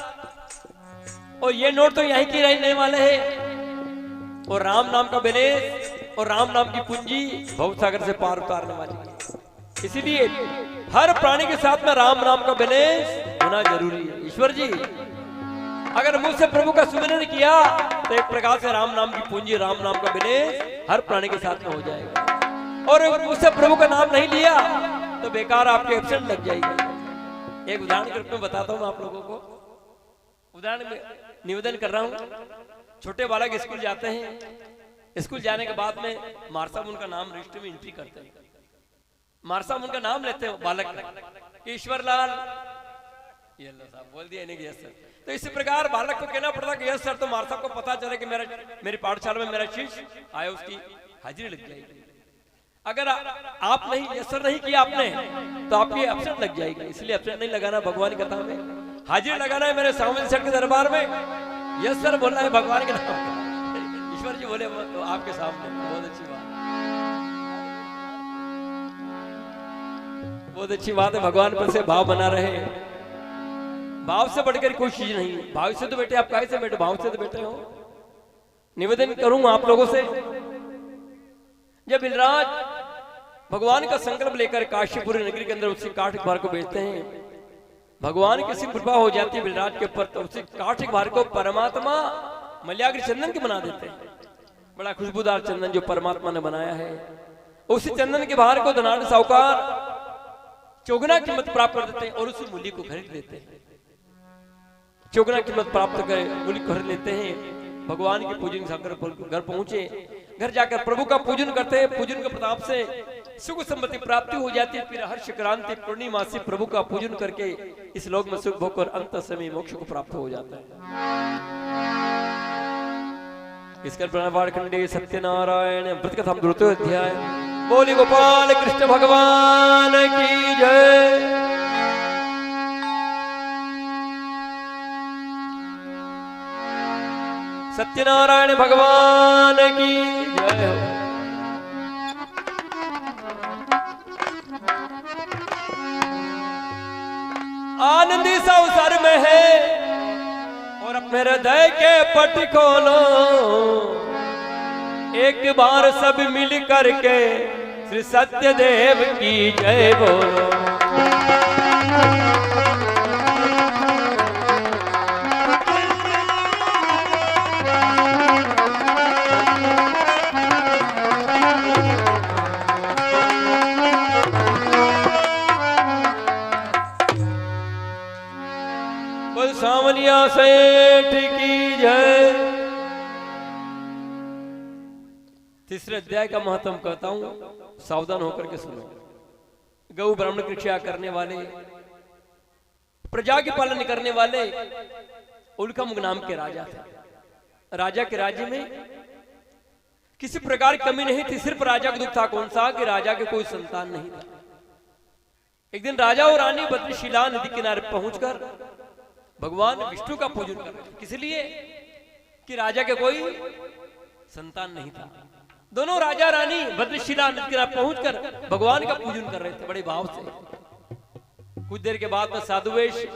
[SPEAKER 1] और ये नोट तो यहीं की रहने वाले हैं। और राम नाम का बैलेंस और राम नाम की पूंजी भव सागर से पार उतारने वाली है। इसीलिए हर प्राणी के साथ में राम नाम का बैलेंस होना जरूरी है। ईश्वर जी अगर मुझसे प्रभु का सुमिरन किया तो एक प्रकार से राम नाम की पूंजी, राम नाम का बैलेंस हर प्राणी के साथ में हो जाएगा। और अगर मुझसे प्रभु का नाम नहीं लिया तो बेकार आपके एब्सेंट लग जाएगी। एक उदाहरण के रूप में बताता हूं आप लोगों को। उदाहरण में निवेदन कर रहा हूं, छोटे बालक स्कूल जाते हैं, स्कूल जाने के बाद में मार साहब उनका नाम रजिस्टर में एंट्री करते हैं। मार साहब उनका नाम लेते हैं बालक का, ईश्वर लाल, ये अल्लाह साहब बोल दिया नहीं, यस सर। तो इसी प्रकार बालक को कहना पड़ता कि यस सर, तो मार साहब को पता चले कि मेरी पाठशाला में मेरा शिष्य आया, उसकी हाजिरी लग जाएगी। अगर आप नहीं यस सर नहीं किया आपने तो आपकी एब्सेंट लग जाएगी। इसलिए एब्सेंट नहीं लगाना, भगवान की कथा में हाजिरी लगाना है। मेरे सामने सर के दरबार में यस सर बोलना है भगवान के नाम। ईश्वर जी बोले तो आपके सामने, बहुत अच्छी बात, बहुत अच्छी बात है। भगवान पर से भाव बना रहे, भाव से बढ़कर कोई चीज नहीं। भाव से तो बेटे आप काहे से बैठे, भाव से तो बैठे हो। निवेदन करूंगा आप लोगों से, जब बिलराज भगवान का संकल्प लेकर काशीपुरी नगरी के अंदर उसी काठ भार को बेचते हैं, भगवान की किसी कृपा हो जाती है बिलराज के ऊपर, तो उसी काठ भार को परमात्मा मल्याग्र चंदन के बना देते हैं। बड़ा खुशबूदार चंदन जो परमात्मा ने बनाया है, उसी चंदन के भार को धनाढ़ साहूकार चौगुना कीमत प्राप्त कर देते हैं और उसी मूल्य को खरीद लेते हैं। चौगुना कीमत प्राप्त कर मूल्य खरीद लेते हैं। भगवान की पूजन घर पहुंचे, घर जाकर प्रभु का पूजन करते हैं। पूजन के प्रताप से सुख संपत्ति प्राप्ति हो जाती है। फिर हर्ष क्रांति पूर्णिमासी प्रभु का पूजन करके इस लोक में सुख भोग और अंत समय मोक्ष को प्राप्त हो जाता है। इसका प्रणवार खंडे सत्यनारायण व्रत कथा द्वितीय अध्याय। बोली गोपाल कृष्ण भगवान की जय। सत्यनारायण भगवान की जय हो। आनंद इस अवसर में है और अपने हृदय के पट खोलो, एक बार सब मिल करके श्री सत्यदेव की जय बोलो। सावलिया सेठ की जय। तीसरे अध्याय का महत्व कहता हूं, सावधान होकर के सुनो। गौ ब्राह्मण की रक्षा करने वाले, प्रजा के पालन करने वाले उल्कामुख नाम के राजा थे। राजा के राज्य में किसी प्रकार की कमी नहीं थी। सिर्फ राजा को दुख था, कौन सा, कि राजा के कोई संतान नहीं था। एक दिन राजा और रानी बद्रीशिला नदी किनारे पहुंचकर भगवान विष्णु का पूजन कर रहे थे। किस लिए? कि राजा के कोई संतान नहीं था। दोनों राजा रानी भद्रशिला नदी किनारे पहुंचकर भगवान का पूजन कर रहे थे बड़े भाव से। कुछ देर के बाद में साधुवेश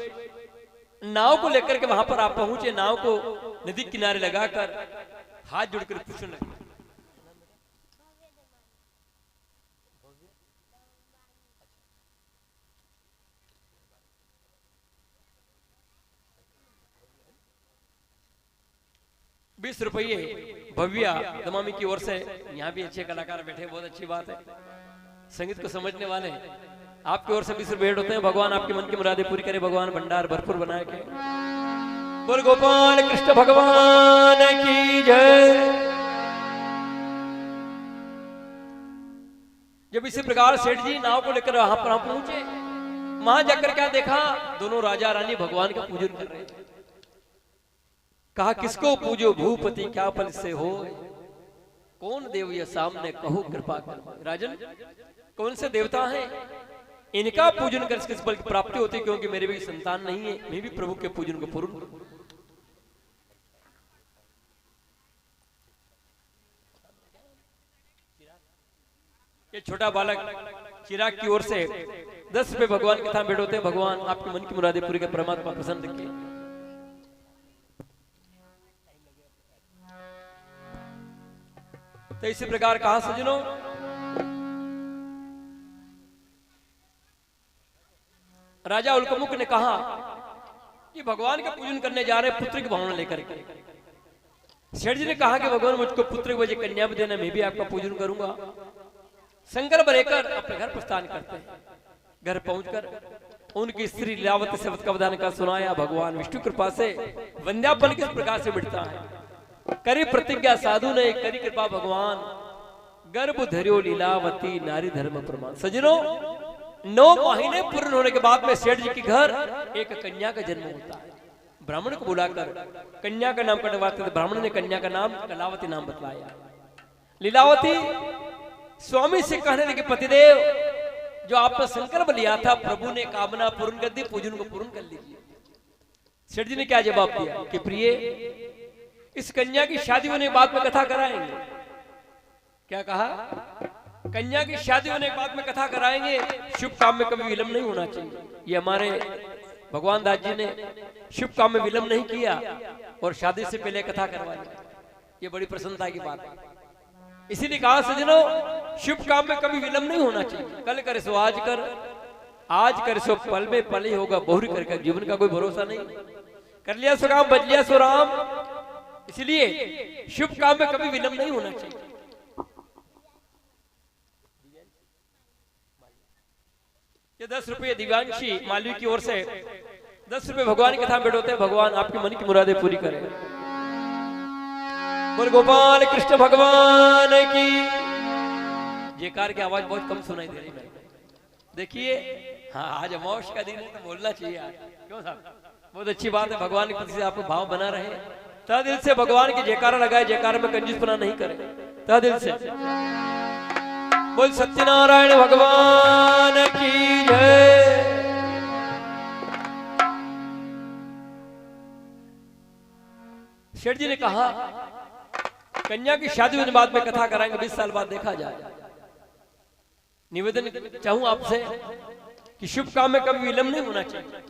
[SPEAKER 1] नाव को लेकर के वहां पर आप पहुंचे। नाव को नदी किनारे लगाकर हाथ जोड़कर पूछने लगे। ₹20 भव्या दमामी की ओर से। यहाँ भी अच्छे कलाकार बैठे, बहुत अच्छी बात है। संगीत को समझने वाले आपकी ओर से ₹20 भेंट होते हैं। भगवान आपके मन की मुरादें पूरी करे, भगवान भंडार भरपूर बनाए के। बोल गोपाल कृष्ण भगवान की जय। जब इसी प्रकार सेठ जी नाव को लेकर वहां पर पहुंचे, वहां जाकर क्या देखा, दोनों राजा रानी भगवान का पूजन कर रहे थे। कहा किसको पूजो भूपति क्या फल से हो, कौन देव ये सामने कहो कृपा कर। राजन कौन से देवता हैं, इनका पूजन कर किस फल की प्राप्ति होती है, क्योंकि मेरे भी संतान नहीं है, मैं भी प्रभु के पूजन को पूर्ण करूं। ये छोटा बालक चिराग की ओर से ₹10 भगवान के थान भेंट होते हैं। भगवान आपके मन की मुरादें पूरी कर, परमात्मा प्रसन्न रखिए। तो इसी प्रकार कहा सजनों, राजा उल्कमुख ने कहा कि भगवान का पूजन करने जा रहे पुत्र की भावना लेकर के। सेठ जी ने कहा कि भगवान मुझको पुत्र की वजह कन्या भी देना, मैं भी आपका पूजन करूंगा। संकल्प लेकर अपने घर प्रस्थान करते हैं। घर पहुंचकर उनकी स्त्री लीलावती से वध का विधान का सुनाया। भगवान विष्णु कृपा से वंद्यापन किस प्रकार से मिटता है, करी प्रतिज्ञा साधु ने, करी कृपा भगवान, गर्भ धर्यो लीलावती नारी धर्म प्रमाण। सजनों 9 महीने पूर्ण होने के बाद में सेठ जी के घर एक कन्या का जन्म होता है। ब्राह्मण को बुलाकर कन्या का नाम कटवाते थे। ब्राह्मण ने कन्या का नाम कलावती नाम बतलाया। लीलावती स्वामी से कहने लगे, पतिदेव जो आपने संकल्प लिया था, प्रभु ने कामना पूर्ण कर दी, पूजन को पूर्ण कर लीजिए। सेठ जी ने क्या जवाब दिया कि प्रिय, इस कन्या की शादी होने के बाद में कथा कराएंगे। क्या कहा, कन्या की शादी होने के बाद में कथा कराएंगे, शुभ काम में कभी विलंब नहीं होना चाहिए। ये हमारे भगवान दास जी ने शुभ काम में विलंब नहीं किया और शादी से पहले कथा करवाई। ये बड़ी प्रसन्नता की बात है। इसीलिए कहा सजनों, शुभ काम में कभी विलंब नहीं होना चाहिए। कल करे सो आज कर, आज करे सो पल में पल ही होगा, बहुरी कर जीवन का कोई भरोसा नहीं। कर लिया सो काम, बच लिया सो राम। इसलिए शुभ काम में कभी विलंब नहीं होना चाहिए। ये ₹10 दिव्यांशी मालवी की ओर से ₹10 भगवान के थान भेंट होते हैं। भगवान आपके मन की मुरादें पूरी करें। बोल गोपाल कृष्ण भगवान की। जयकार की आवाज बहुत कम सुनाई दे रही है। देखिए, हाँ आज अमावस का दिन है तो बोलना चाहिए यार, क्यों साहब, बहुत अच्छी बात है। भगवान के प्रति से आपको भाव बना रहे, तह दिल से भगवान की जयकारा लगाए। जयकारा में कंजूसपना नहीं करे, तह दिल से बोल सत्यनारायण भगवान की जय। सेठ जी ने कहा कन्या की शादी होने बाद में कथा कराएंगे, 20 साल बाद देखा जाए। निवेदन चाहूं आपसे कि शुभ काम में कभी विलंब नहीं होना चाहिए।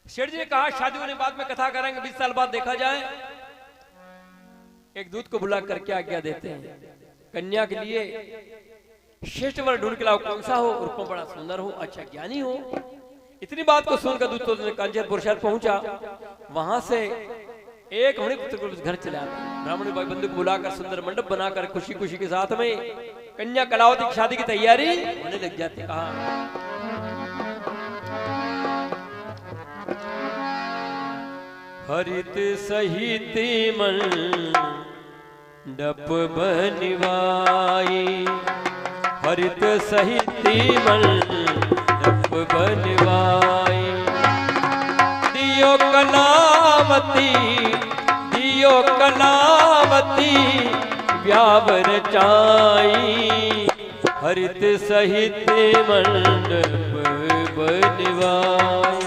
[SPEAKER 1] सेठ जी ने कहा शादी होने बाद में कथा कराएंगे, 20 साल बाद देखा जाए। एक दूत को बुला करके आज्ञा देते हैं, कन्या के लिए श्रेष्ठ वर ढूंढ के लाओ, कौन सा हो, रूप बड़ा सुंदर हो, अच्छा ज्ञानी हो। इतनी बात को सुनकर दूत तो कांचनपुर शहर पहुंचा। वहां से एक मणिपुत्र को घर चले आते। ब्राह्मण भाई बंधु को बुलाकर सुंदर मंडप बनाकर खुशी खुशी के साथ में कन्या कलावती की शादी की तैयारी होने लग जाती। कहा हरित सहित मंडप बनवाई, हरित सहित मंडप बनवाई। दियो कलावती, दियो कलावती व्यावर चाई, हरित सहित मंडप बनवाई।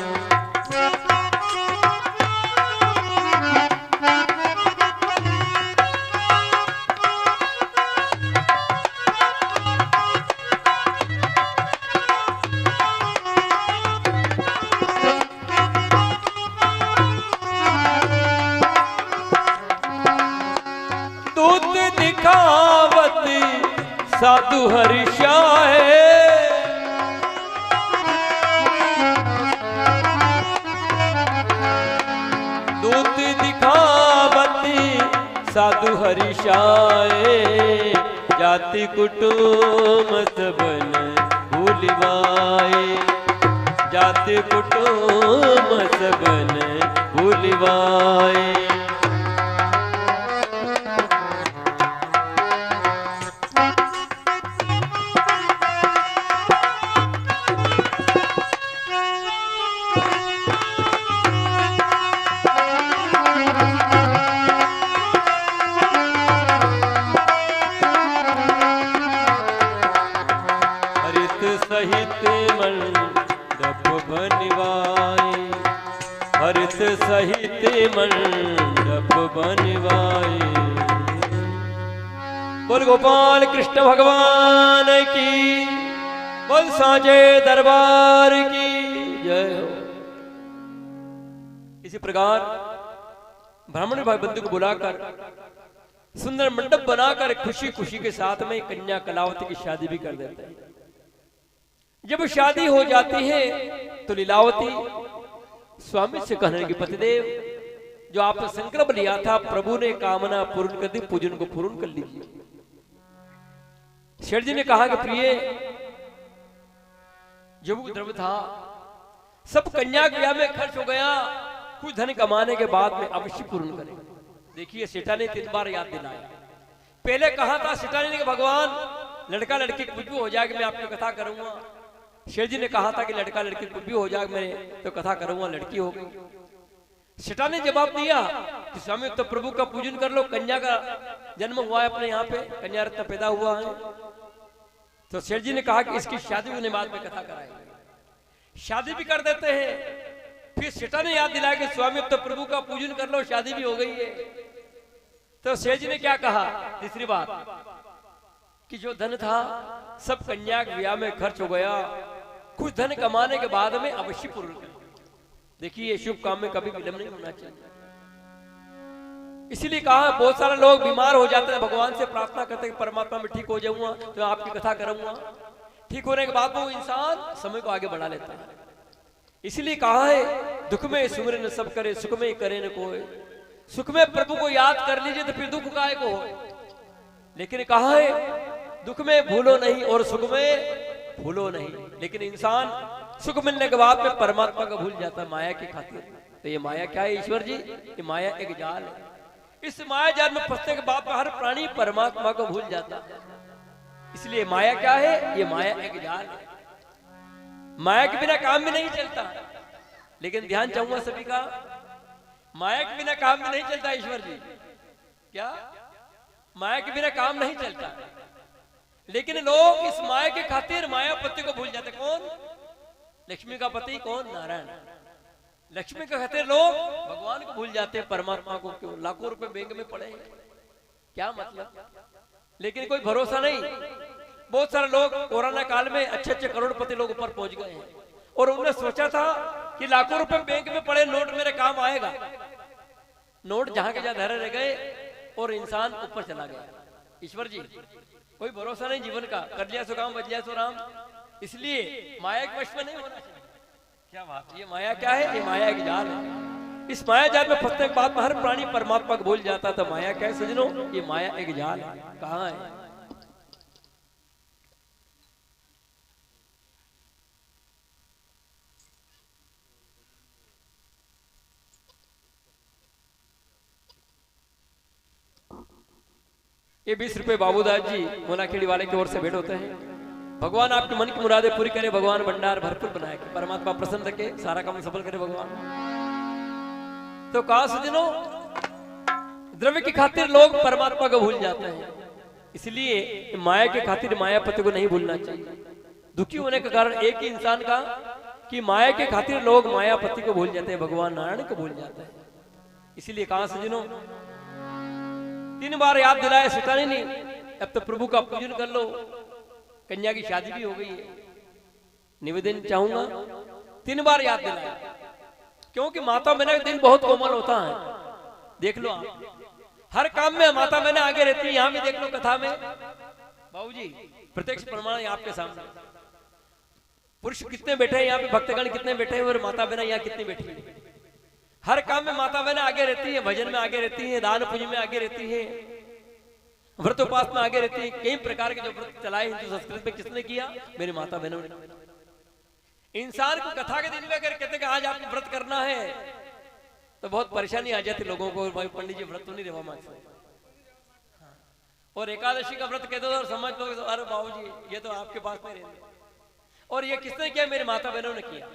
[SPEAKER 1] दूत दिखावत साधु हर्षाए, दूत दिखावत साधु हर्षाए, जाति कुटुम सबन भूलिवाए, जाति कुटुम सबन भूलिवाए। सहित मंडप बनवाए, हरित सहित मंडप बनवाए। बोल गोपाल कृष्ण भगवान की, बोल साँचे दरबार की जय हो। इसी प्रकार ब्राह्मण भाई बंधु को बुलाकर सुंदर मंडप बनाकर खुशी खुशी के साथ में कन्या कलावती की शादी भी कर देते हैं। जब शादी हो जाती है तो लीलावती स्वामी से कहने लगी, पतिदेव जो आपने संकल्प लिया था प्रभु ने कामना पूर्ण कर दी, पूजन को पूर्ण कर लीजिए। शेठ जी ने कहा कि प्रिय जो द्रव्य था सब कन्या विवाह में खर्च हो गया, कुछ धन कमाने के बाद में अवश्य पूर्ण करेंगे। देखिए सेठा ने 3 बार याद दिलाया। पहले कहा था सेठा ने कि भगवान लड़का लड़की कुछ भी हो जाएगा मैं आपकी कथा करूंगा। शेठ जी ने कहा था कि लड़का लड़की कुछ भी हो जाएगा मैं तो कथा करूंगा, लड़की हो गई। सेठा ने जवाब दिया कि स्वामी तो प्रभु का पूजन कर लो, कन्या का जन्म हुआ है अपने यहाँ पे, कन्या रत्न पैदा हुआ है। तो शेठ जी ने कहा कि इसकी शादी होने बाद में कथा कराएंगे। शादी भी कर देते हैं। फिर सेठा ने याद दिलाया कि स्वामी अब तो प्रभु का पूजन कर लो, शादी भी हो गई है। तो शेठ जी ने क्या कहा, तीसरी बात कि जो धन था सब कन्या के ब्याह में खर्च हो गया, कुछ धन कमाने के बाद में अवश्य पूर्ण करें। देखिए शुभ काम में कभी विलंब नहीं होना चाहिए। इसीलिए कहा बहुत सारे लोग बीमार हो जाते हैं, भगवान से प्रार्थना करते हैं परमात्मा में ठीक हो जाऊंगा तो आपकी कथा करूंगा। ठीक होने के बाद वो इंसान समय को आगे बढ़ा लेता है। इसीलिए कहा है दुख में सुमिरन सब करे, सुख में करे न कोई। सुख में प्रभु को याद कर लीजिए तो फिर दुख काहे को हो। लेकिन कहा है दुख में भूलो नहीं और सुख में भूलो नहीं। लेकिन इंसान सुख मिलने के बाद में परमात्मा को भूल जाता है माया की खातिर। तो ये माया क्या है ईश्वर जी, ये माया एक जाल है। इस माया जाल में फंसने के बाद हर प्राणी परमात्मा को भूल जाता है। इसलिए माया क्या है, ये माया एक जाल है। माया के बिना काम भी नहीं चलता। लेकिन ध्यान चाहूंगा सभी का, माया के बिना काम भी नहीं चलता ईश्वर जी। क्या माया के बिना काम नहीं चलता। लेकिन लोग इस माया के खातिर माया पति को भूल जाते। कौन? लक्ष्मी का पति कौन? नारायण। लक्ष्मी के खातिर लोग भगवान को भूल जाते हैं, परमात्मा को। क्यों? लाखों रुपए बैंक में पड़े हैं, क्या मतलब। लेकिन कोई भरोसा नहीं। बहुत सारे लोग कोरोना काल में अच्छे अच्छे करोड़पति लोग ऊपर पहुंच गए हैं और उन्होंने सोचा था कि लाखों रुपए बैंक में पड़े, नोट मेरे काम आएगा। नोट जहां के जहां धरे रह गए और इंसान ऊपर चला गया। ईश्वर जी कोई भरोसा नहीं जीवन का। कर लिया सो काम, बच लिया सो राम। इसलिए माया के वश में नहीं होना चाहिए। क्या बात। ये माया क्या है, ये माया एक जाल है। इस माया जाल में फंसने के बाद में हर प्राणी परमात्मा को भूल जाता। तो माया क्या है सजनों, ये माया एक जाल है। कहाँ है? ये 20 रुपए बाबूदास जी मोनाखेड़ी वाले की ओर से भेंट होते हैं। भगवान आपके मन की मुरादें पूरी करे, भगवान भंडार भरपूर बनाए, परमात्मा प्रसन्न रखे, सारा काम सफल करे भगवान। तो कहा सजनों, द्रव्य की खातिर लोग परमात्मा को भूल जाते हैं। इसलिए माया के खातिर मायापति को नहीं भूलना चाहिए। दुखी होने का कारण एक ही इंसान का कि माया के खातिर लोग मायापति को भूल जाते हैं, भगवान नारायण को भूल जाते हैं। इसीलिए कहा सजनों, 3 बार याद दिलाया सिताने नहीं। अब तो प्रभु का पूजन कर लो, कन्या की शादी भी हो गई है। निवेदन चाहूंगा 3 बार याद दिलाया, क्योंकि माता बहना का दिन बहुत कोमल होता है। देख लो आप, हर काम में माता बहनें आगे रहती है। यहाँ भी देख लो कथा में बाबूजी, प्रत्यक्ष प्रमाण है आपके सामने। पुरुष कितने बैठे हैं यहाँ पे, भक्तगण कितने बैठे हैं, और माता बहनें यहाँ कितनी बैठी है। हर काम में माता बहनें आगे रहती है, भजन में आगे रहती है, दान पुण्य में आगे रहती है, व्रत उपास में आगे रहती है। कई प्रकार के जो व्रत चलाए हिंदू संस्कृति में किसने किया, मेरी माता बहनों ने। इंसान को कथा के दिन में अगर कहते कि आज आपको व्रत करना है तो बहुत परेशानी आ जाती लोगों को, भाई पंडित जी व्रत तो नहीं रेवा मांग सकते। और एकादशी का व्रत कहते और समझ लो अरे बाबूजी ये तो आपके पास में रहते। और ये किसने किया, मेरी माता बहनों ने किया।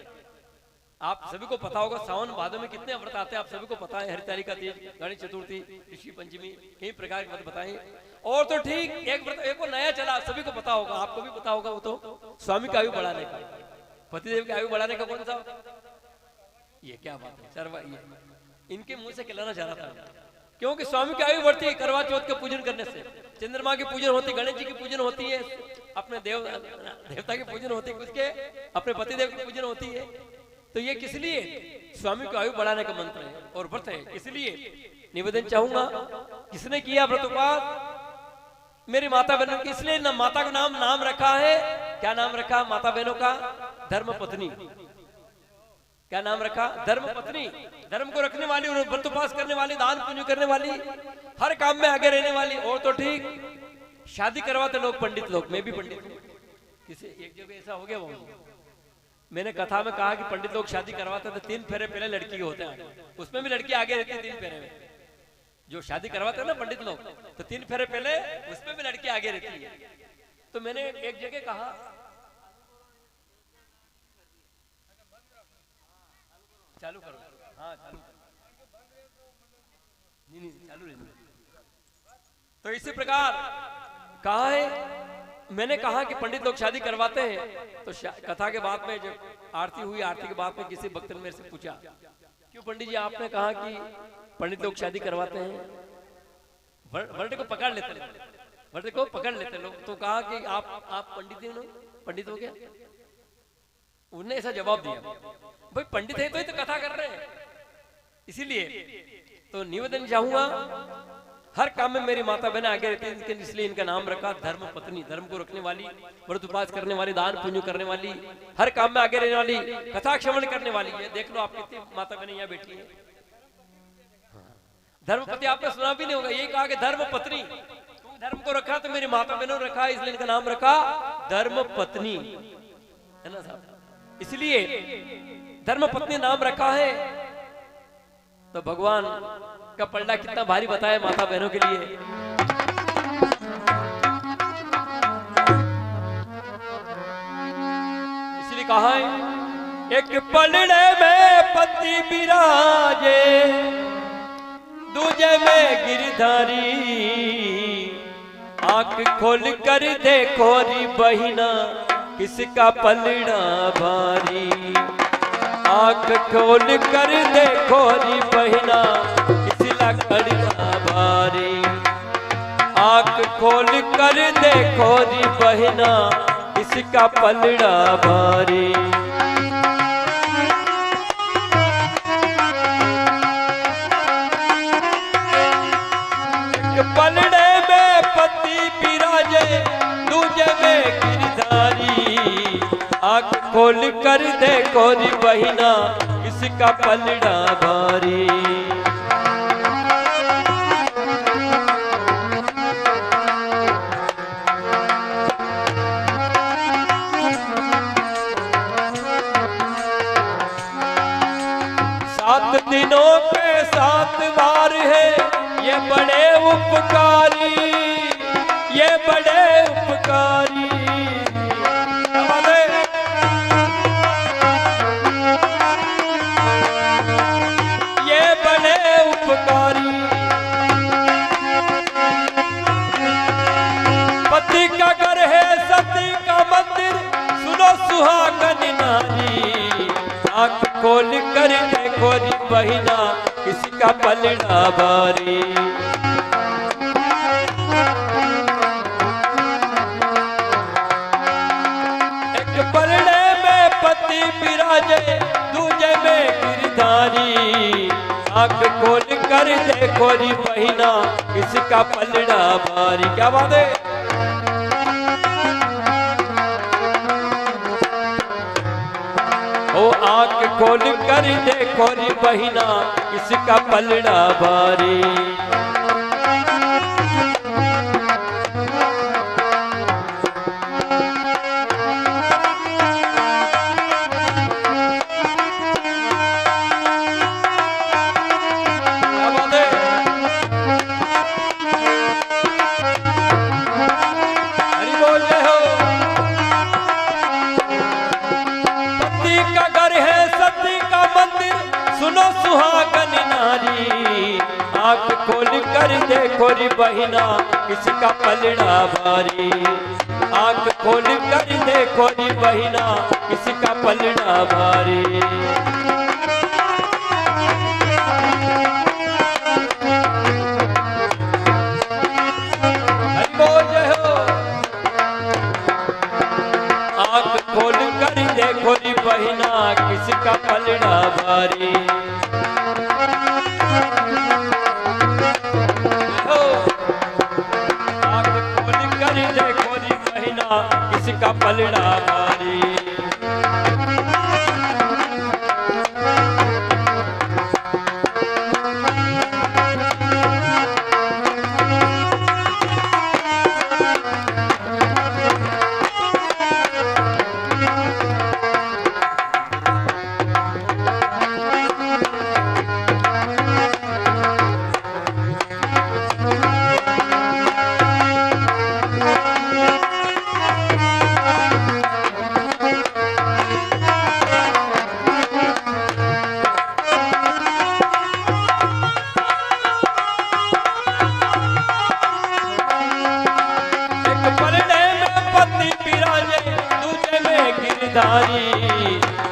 [SPEAKER 1] आप सभी को पता होगा सावन भादों में कितने व्रत आते हैं, आप सभी को पता है। हरिताली का तीज, गणेश चतुर्थी, ऋषि पंचमी, कई प्रकार के व्रत बताए। और तो ठीक एक व्रत एक नया चला, सभी को पता होगा, आपको भी पता होगा, वो तो स्वामी का आयु बढ़ाने का, पतिदेव की आयु बढ़ाने का। कौन सा, ये क्या बात है सर, ये इनके मुंह से खिलाना चाह रहा था। क्योंकि स्वामी की आयु बढ़ती है करवा चौथ का पूजन करने से, चंद्रमा की पूजन होती है, गणेश जी की पूजन होती है, अपने देवता की पूजन होती है, उसके अपने पतिदेव की पूजन होती है। तो ये किस लिए, स्वामी को आयु बढ़ाने का मंत्र है और व्रत है। इसलिए निवेदन चाहूंगा, किसने किया व्रत उपास, मेरी माता बहनों की। इसलिए ना माता का नाम रखा है, क्या नाम रखा माता बहनों का, धर्म पत्नी। क्या नाम रखा, धर्म पत्नी। धर्म को रखने वाली, व्रत उपास करने वाली, दान पुण्य करने वाली, हर काम में आगे रहने वाली। और तो ठीक शादी करवाते लोग, पंडित लोग, मैं भी पंडित हूँ। किसी एक जगह ऐसा हो गया, वो मैंने कथा में कहा कि पंडित लोग शादी करवाते थे 3 फेरे पहले लड़की के होते हैं, उसमें भी लड़की आगे रहती है 3 फेरे में। जो शादी करवाते हैं ना पंडित लोग, तो 3 फेरे पहले उसमें भी लड़की आगे रहती है। तो मैंने एक जगह कहा, चालू करो, हाँ चालू नहीं चालू नहीं। तो इसी प्रकार कहा है, मैंने कहा कि पंडित लोग शादी करवाते हैं। तो कथा के बाद में जब आरती हुई, आरती के बाद में किसी भक्त ने मेरे से पूछा, क्यों पंडित जी आपने कहा कि पंडित लोग शादी करवाते हैं, वर्ड को पकड़ लेते, वर्ड को पकड़ लेते लोग। तो कहा कि आप पंडित हैं, पंडित हो गया। उन्होंने ऐसा जवाब दिया, भाई पंडित है तो ही तो कथा कर रहे हैं। इसीलिए तो निवेदन चाहूंगा, हर काम में मेरी माता बहनें आगे रहती है, इसलिए इनका नाम रखा धर्म पत्नी। धर्म को रखने वाली, व्रत उपास करने वाली, दान पुण्य करने वाली, हर काम में आगे रहने वाली, कथा श्रवण करने वाली है। देख लो आप कितनी माता बहनें यहाँ बैठी है। धर्म पति आपने सुना भी नहीं होगा, यही कहा कि धर्म पत्नी। धर्म को रखा तो मेरी माता बहनों ने रखा, इसलिए इनका नाम रखा धर्म पत्नी, है ना साहब। इसलिए धर्म पत्नी नाम रखा है। तो भगवान का पलड़ा कितना भारी बताया माता बहनों के लिए। इसलिए कहा है, एक पलड़े में पति विराजे, दूजे में गिरधारी, आंख खोल कर देखो री बहिना, किसका पलड़ा भारी। आंख खोल कर देखो री बहिना, किसका पलड़ा भारी। आंख खोल कर देखो री बहिना, किसका पलड़ा भारी। एक पलड़े में पति विराजे, दूजे में गिरधारी, आंख खोल कर देखो री बहिना, किसका पलड़ा भारी। सात दिनों पे 7 बार है, ये बड़े उपकारी, ये बड़े उपकारी। ये बड़े उपकारी। पति का घर है सती का मंदिर, सुनो सुहागन नारी। आंख खोल कर देखो री बहिना, किसका पलड़ा भारी। एक पलड़े में पति विराजे, दूजे में गिरधारी। आंख खोल कर कर देखो री बहिना इसका पलड़ा भारी। क्या बात है। ओ आंख खोल कर देखो री बहिना इसका पलड़ा भारी। सुनो सुहागन नारी आंख खोल कर देखो री बहिना किसका पलड़ा भारी। आंख खोल कर देखो री बहिना किसका पलड़ा भारी। आंख खोल कर देखो री बहिना किसका पलड़ा भारी। आंख खोल कर देखो री बहिना किसका पलड़ा भारी।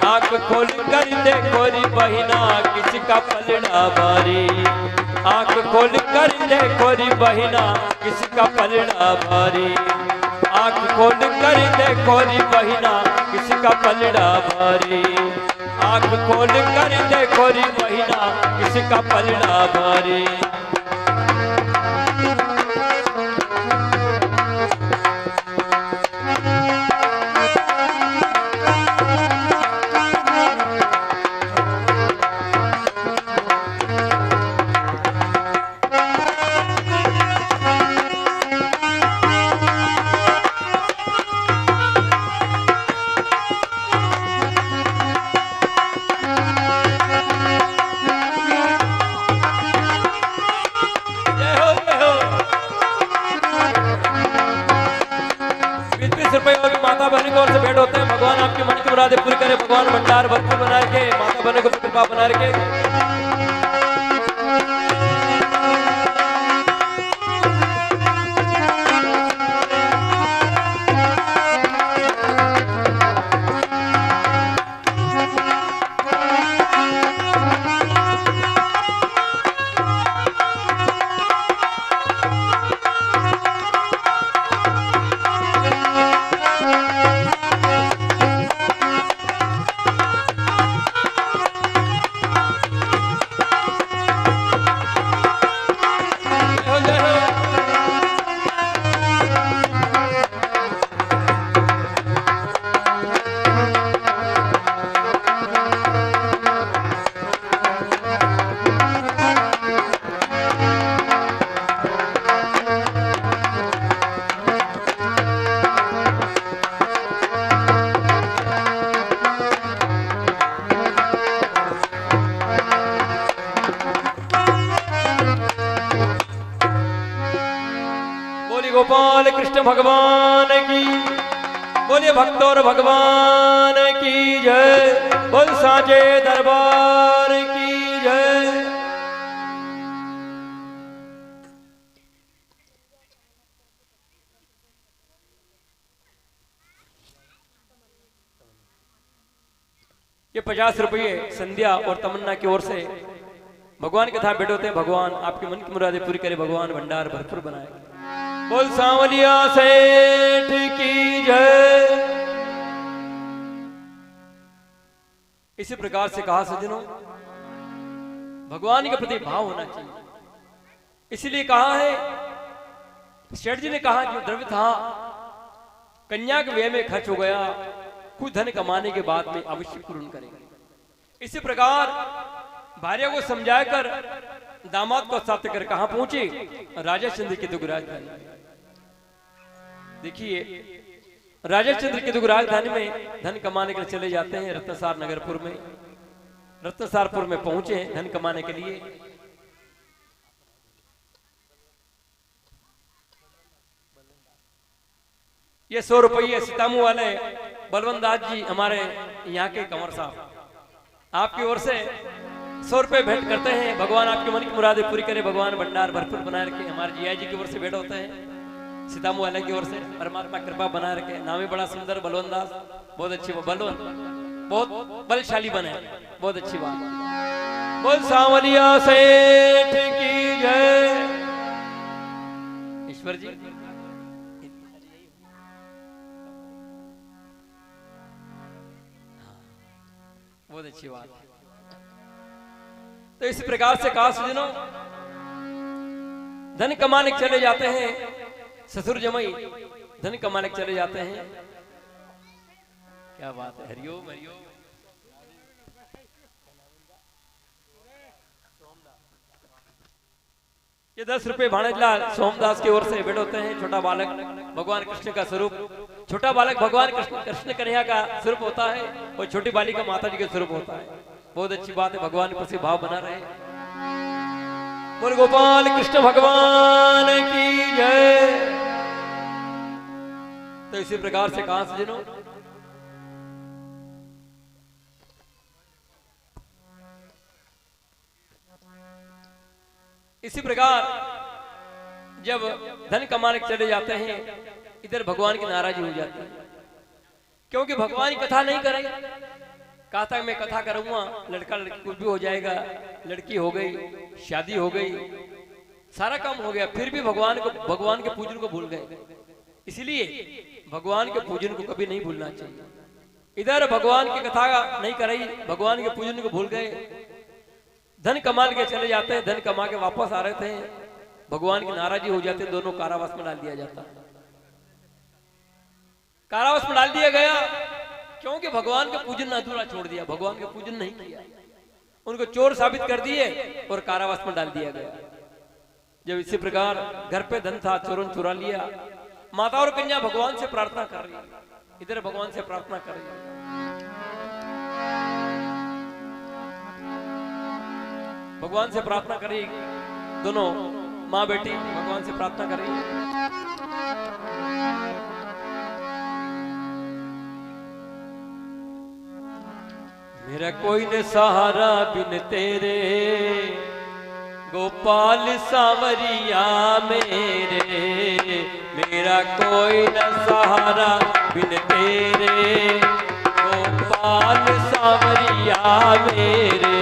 [SPEAKER 1] आंख खोल कर देखो री बहिना किसका पलड़ा भारी। आंख खोल कर देखो री बहिना किसका पलड़ा भारी। आंख खोल कर देखो री बहिना किसका पलड़ा भारी। आंख खोल कर देखो री बहिना किसका पलड़ा भारी। माता बहन की ओर से भेंट होते हैं। भगवान आपकी मन की मुरादें पूरी करे। भगवान भंडार भरपूर बना के माता बहन को कृपा बना के। गोपाल कृष्ण भगवान की, बोलिए भक्तों और भगवान की जय, बोल साचे दरबार की जय। ये 50 रुपये संध्या और तमन्ना की ओर से भगवान के था बैठे होते हैं। भगवान आपके मन की मुरादें पूरी करे, भगवान भंडार भरपूर बनाए। बोल सांवलिया सेठ की जय। इसी प्रकार से कहा सज्जनों, भगवान के प्रति भाव होना चाहिए। इसलिए कहा है, सेठ जी ने कहा कि द्रव्य था कन्या के व्यय में खर्च हो गया, कुछ धन कमाने के बाद में अवश्य पूर्ण करेंगे। इसी प्रकार भार्या को समझाकर दामाद को साथ कर कहां पहुंचे? राजा चंद्र केतु की राजधानी। देखिए राजा चंद्र केतु की राजधानी में धन कमाने के लिए चले जाते हैं। रत्नसार नगरपुर में, रत्नसारपुर में पहुंचे धन कमाने के लिए। ये 100 रुपये सीतामू वाले बलवंत दास जी हमारे यहाँ के कंवर साहब आपकी ओर से 100 रुपये भेंट करते हैं। भगवान आपकी मन की मुरादें पूरी करे, भगवान भंडार भरपूर बनाए रखे। हमारे जिया जी की ओर से भेंट होते हैं सीतामू वाले की ओर से। परमात्मा कृपा बनाए रखे। नाम ही बड़ा सुंदर बलवंत दास, बहुत अच्छी बलवंत, बहुत बलशाली बने, बहुत अच्छी बात। बोल सांवलिया सेठ की जय। ईश्वर जी बहुत अच्छी बात। तो इस प्रकार से कहा सज्जनों, धन कमाने चले जाते हैं, ससुर जमाई धन कमाने चले जाते हैं। क्या बात है, हरिओम हरिओम। ये 10 रुपए भाणेजलाल सोमदास की ओर से भेंट होते हैं। छोटा बालक भगवान कृष्ण का स्वरूप, छोटा बालक भगवान कृष्ण कन्हैया का स्वरूप होता है और छोटी बालिका माता जी का स्वरूप होता है। बहुत अच्छी बात है, भगवान पर से भाव बना रहे। बोल गोपाल कृष्ण भगवान की जय। तो इसी प्रकार से कहा सज्जनों, इसी प्रकार जब धन कमाने चले जाते हैं, इधर भगवान की नाराजगी हो जाती है, क्योंकि भगवान की कथा नहीं करेंगे। कहा था मैं कथा करूंगा, लड़का लड़की कुछ भी हो जाएगा, लड़की हो गई, शादी हो गई, सारा काम हो गया, फिर भी भगवान के पूजन को भूल गए। इसलिए भगवान के पूजन को कभी नहीं भूलना चाहिए। इधर भगवान की कथा नहीं कराई, भगवान के पूजन को भूल गए, धन कमा के चले जाते हैं। धन कमा के वापस आ रहे थे, भगवान की नाराजगी हो जाती है, दोनों कारावास में डाल दिया जाता है। कारावास में डाल दिया गया क्योंकि भगवान का पूजन अधूरा छोड़ दिया, भगवान का पूजन नहीं किया, उनको चोर साबित कर दिए और कारावास में डाल दिया गया। जब इसी प्रकार घर पे धन था, चोरों ने चुरा लिया। माता और कन्या भगवान से प्रार्थना कर रही है, इधर भगवान से प्रार्थना कर रही है। भगवान से प्रार्थना करी, दोनों माँ बेटी भगवान से प्रार्थना कर रही है। मेरा कोई न सहारा बिन तेरे, गोपाल सांवरिया मेरे। मेरा कोई न सहारा बिन तेरे, गोपाल सांवरिया मेरे।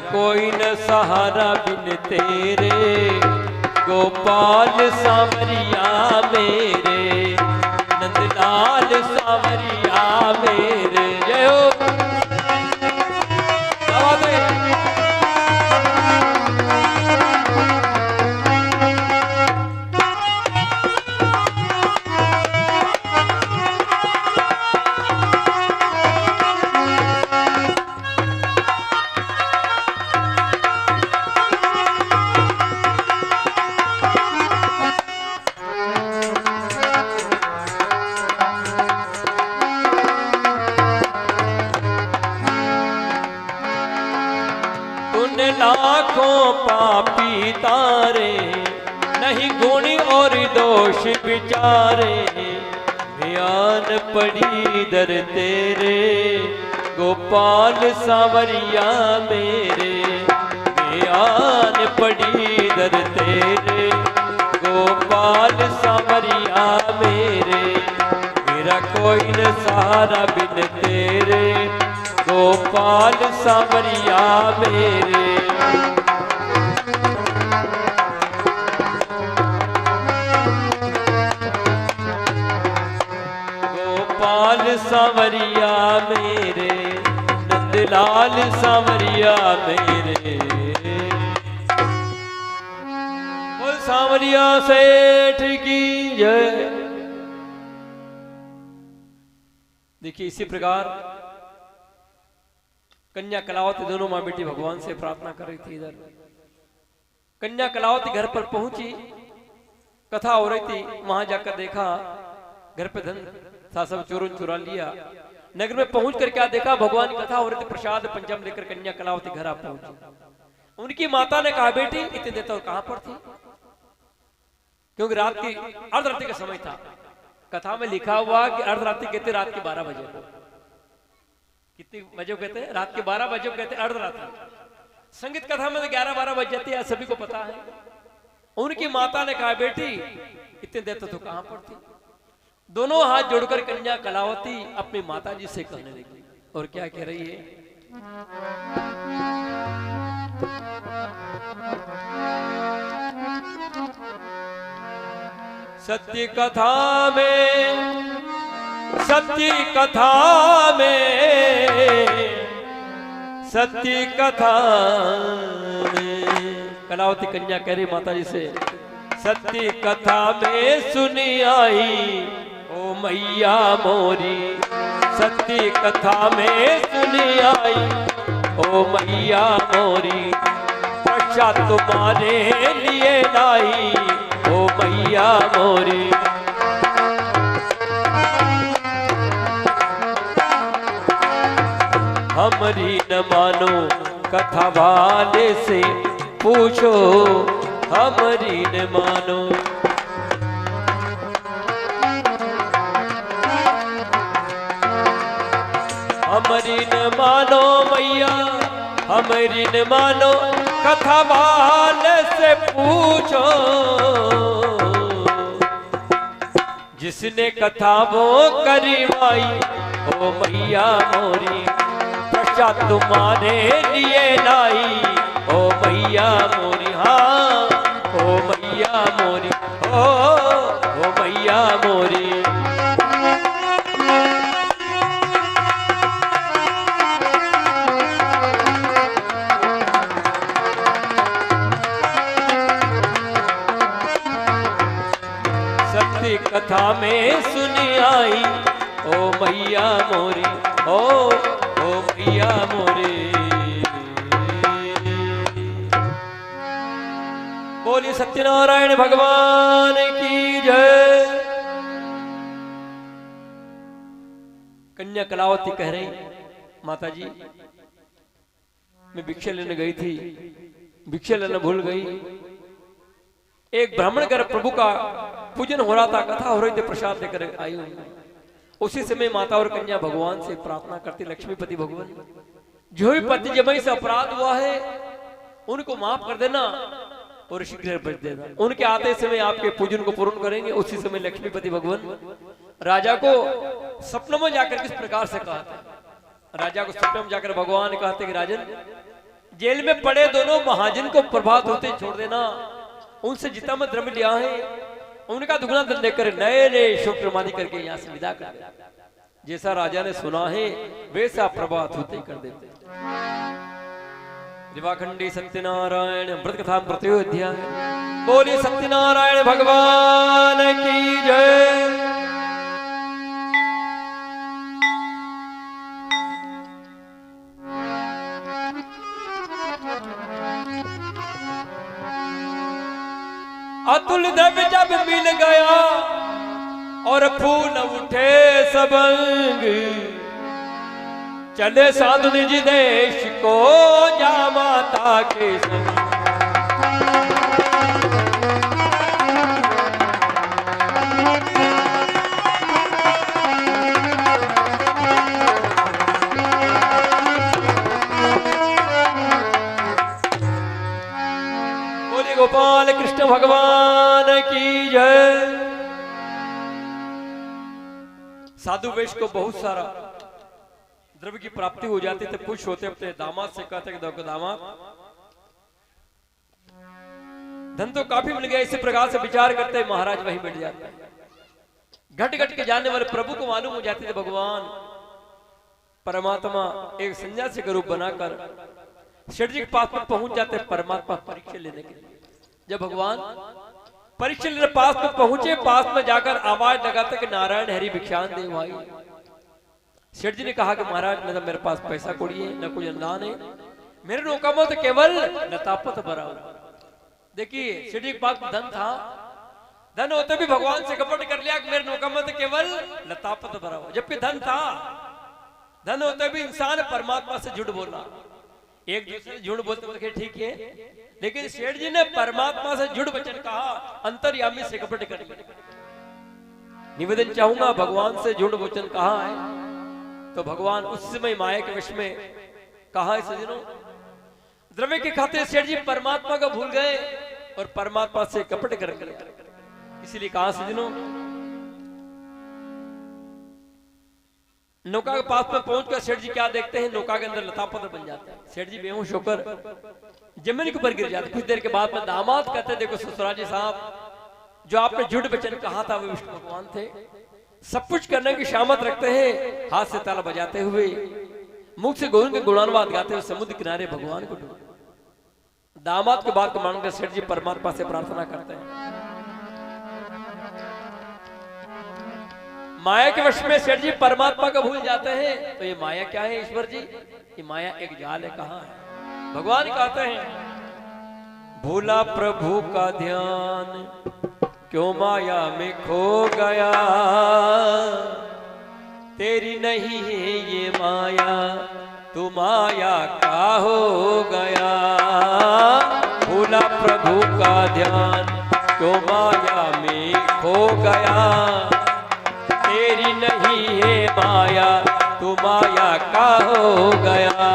[SPEAKER 1] कोई न सहारा बिन तेरे, गोपाल सांवरिया मेरे। नंदलाल सांवरिया मेरे। जय हो। क्या बात है। लाखों पापी तारे, नहीं गुण और दोष विचारे। ध्यान पड़ी दर तेरे, गोपाल सांवरिया मेरे। ध्यान पड़ी दर तेरे, गोपाल सांवरिया मेरे। मेरा कोई न सहारा बिन तेरे, गोपाल सांवरिया मेरे। गोपाल सांवरिया मेरे, नंदलाल सांवरिया मेरे। बोल सांवरिया सेठ की जय। देखिए इसी प्रकार कन्या कलावती दोनों मां बेटी भगवान से प्रार्थना कर रही थी। इधर कन्या कलावती घर पर पहुंची, कथा हो रही थी। वहां जाकर देखा घर पे धन था सब चोरन चुरा लिया। नगर में पहुंच कर क्या देखा, भगवान की कथा हो रही थी। प्रसाद पंचम लेकर कन्या कलावती घर आ पहुंची। उनकी माता ने कहा बेटी इतने देर तक कहां पर थी, क्योंकि रात की अर्धरात्रि का समय था। कथा में लिखा हुआ कि अर्धरात्रि कहते रात के 12 बजे को। कितनी बजे कहते हैं? रात के 12 बजे कहते हैं अर्धरात्रि। संगीत कथा में 11-12 बज जाती है, सभी को पता है। उनकी माता ने कहा बेटी इतने देर तो कहां पर थी। दोनों हाथ जोड़कर कन्या कलावती अपनी माता जी से कहने लगी। और क्या कह रही है? सत्य कथा में, सत्य कथा में, सत्य कथा में। कलावती कन्या कह रही माता जी से, सत्य कथा में सुनी आई ओ मैया मोरी। सत्य कथा में सुनी आई ओ मैया मोरी। रक्षा तुम्हारे लिए लाई ओ मैया मोरी। हमारी न मानो कथा वाले से पूछो, हमारी न मानो। हमारी न मानो मैया, हमारी न मानो कथा वाले से पूछो। जिसने कथा वो करवाई ओ मैया मोरी। प्रसाद तुम्हारे लिए लाई ओ मैया मोरी। हाँ ओ मैया मोरी, ओ मैया मोरी। सत्य कथा में सुनी आई ओ मैया मोरी, ओ मैया मोरी। बोली सत्यनारायण भगवान की जय। कन्या कलावती कह रही माता जी मैं भिक्षा लेने गई थी, भिक्षा लेना भूल गई। एक ब्राह्मण घर प्रभु का पूजन हो रहा था, कथा हो रही थी, प्रसाद लेकर आई हूं। उसी समय माता और कन्या भगवान से प्रार्थना करती, लक्ष्मीपति भगवान जो भी पति जमाई से अपराध हुआ है उनको माफ कर देना और शीघ्र बच देना। उनके आते समय आपके पूजन को पूर्ण करेंगे। उसी समय लक्ष्मीपति भगवान राजा को सपनों में जाकर किस प्रकार से कहा था। राजा को सपनों में जाकर भगवान कहते कि राजन जेल में पड़े दोनों महाजन को प्रभात होते छोड़ देना। उनसे जितना मैं द्रव्य लिया है उनका दुगना दंड देकर नए नए शुभ प्रमादी करके यहाँ से विदा कर दे। जैसा राजा ने सुना है वैसा प्रभात होते कर देते। दिवाखंडी सत्यनारायण व्रत कथा प्रत्योध्याय। बोलिए सत्यनारायण भगवान की जय। अतुल द्रव्य जब मिल गया और फूल उठे सबंग, चले साधु निज देश को जा माता के संग। बोले गोपाल कृष्ण भगवान की जय। साधु वेश को बहुत सारा द्रव्य की प्राप्ति हो जाती तो खुश होते, अपने दामाद से कहते कि देखो दामाद, धन तो काफी मिल गया। इसी प्रकार से विचार करते महाराज वहीं बैठ जाते हैं। घट घट के जानने वाले प्रभु को मालूम हो जाते थे भगवान परमात्मा एक सन्यासी का रूप बनाकर सेठ जी के पास में पहुंच जाते परमात्मा परीक्षा लेने के लिए। जब भगवान परीक्षा लेने पास में पहुंचे, पास में जाकर आवाज लगाते कि नारायण हरि भिक्षान दे भाई। सेठ जी ने कहा कि महाराज मतलब मेरे पास पैसा कोड़ी है, न कोई अनुदान है, मेरे नौका में तो केवल लतापत भरा हुआ। देखिए सेठ जी के पास धन था, धन होते भी भगवान से कपट कर लिया कि मेरे नौका में तो केवल लतापत भरा हुआ। जबकि धन था, धन होते भी इंसान परमात्मा से झूठ बोला, एक दूसरे झूठ बोलते बोलते ठीक है, लेकिन सेठ जी ने परमात्मा से झूठ वचन कहा, अंतर्यामी से कपट कर लिया। निवेदन चाहूंगा भगवान से झूठ वचन कहा है तो भगवान उस समय माया के वश में कहा है सज्जनों, द्रव्य के खातिर सेठ जी परमात्मा को भूल गए और परमात्मा से कपट कर गए। इसीलिए कहा सज्जनों, नौका के पास में पहुंचकर सेठ जी क्या देखते हैं, नौका के अंदर लतापत बन जाता है। सेठ जी बेहोश होकर जमीन के ऊपर गिर जाते। कुछ देर के बाद में दामाद कहते देखो ससुराल जी साहब, जो आपने झूठ वचन कहा था वो विष्णु भगवान थे, सब कुछ करने की शामत रखते हैं। हाथ से ताला बजाते हुए, मुख से गोविंद के गुणानुवाद गाते हुए समुद्र किनारे भगवान को ढूंढते। दामाद के बात को मानकर सेठ जी परमात्मा से प्रार्थना करते हैं। माया के वश में सेठ जी परमात्मा को भूल जाते हैं। तो ये माया क्या है ईश्वर जी? ये माया एक जाल है। कहाँ है? भगवान कहते हैं भूला प्रभु का ध्यान, क्यों माया में खो गया, तेरी नहीं है ये माया, तू माया का हो गया। भूला प्रभु का ध्यान, क्यों माया में खो गया, तेरी नहीं है माया, तू माया का हो गया।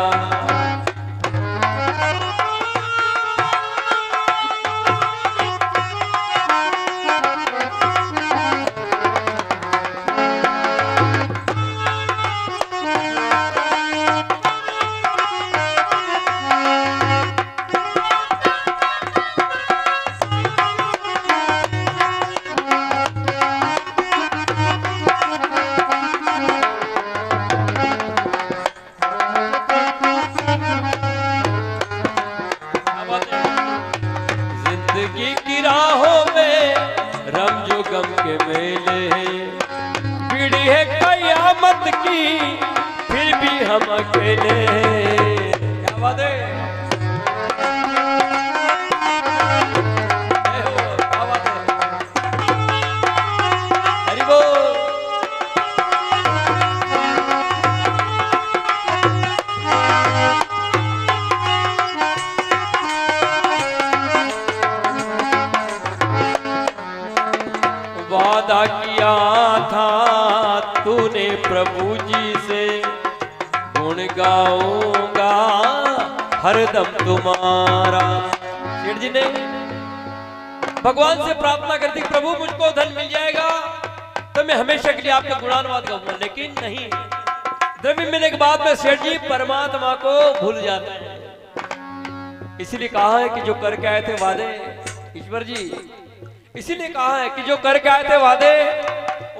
[SPEAKER 1] फिर भी हम अकेले। क्या बात है? क्या बात है? हरि बोल। वादा किया था तूने प्रभु जी से, गुण गाऊंगा हरदम तुम्हारा। सेठ जी ने भगवान से प्रार्थना कर दी, प्रभु मुझको धन मिल जाएगा तो मैं हमेशा के लिए आपका गुणानुवाद गाऊंगा। लेकिन नहीं, द्रव्य मिलने के बाद में सेठ जी परमात्मा को भूल जाते हैं। इसीलिए कहा है कि जो करके आए थे वादे, ईश्वर जी इसीलिए कहा है कि जो करके आए थे वादे,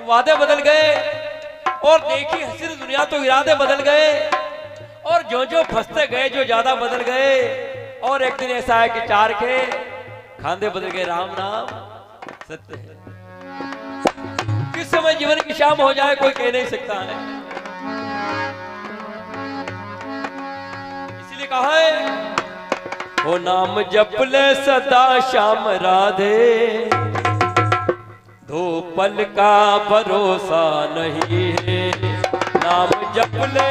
[SPEAKER 1] वादे बदल गए। और देखी हसीन दुनिया तो इरादे बदल गए, और जो जो फंसते गए जो ज्यादा बदल गए। और एक दिन ऐसा है कि चार के खांदे बदल गए। राम नाम सत्य है। किस समय जीवन की शाम हो जाए कोई कह नहीं सकता है। इसीलिए कहा है वो नाम जप ले सदा श्याम राधे, दो पल का भरोसा नहीं है। नाम जप ले,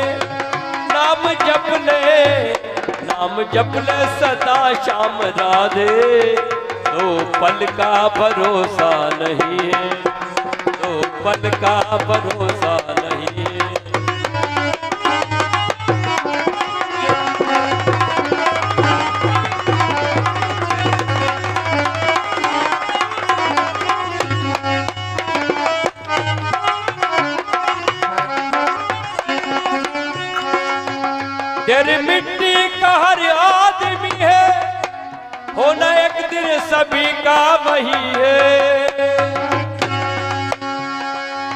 [SPEAKER 1] नाम जप ले, नाम जप ले सदा श्याम राधे, दो पल का भरोसा नहीं है, दो पल का भरोसा नहीं है। तेरी मिट्टी का हर आदमी है, होना एक दिन सभी का वही है।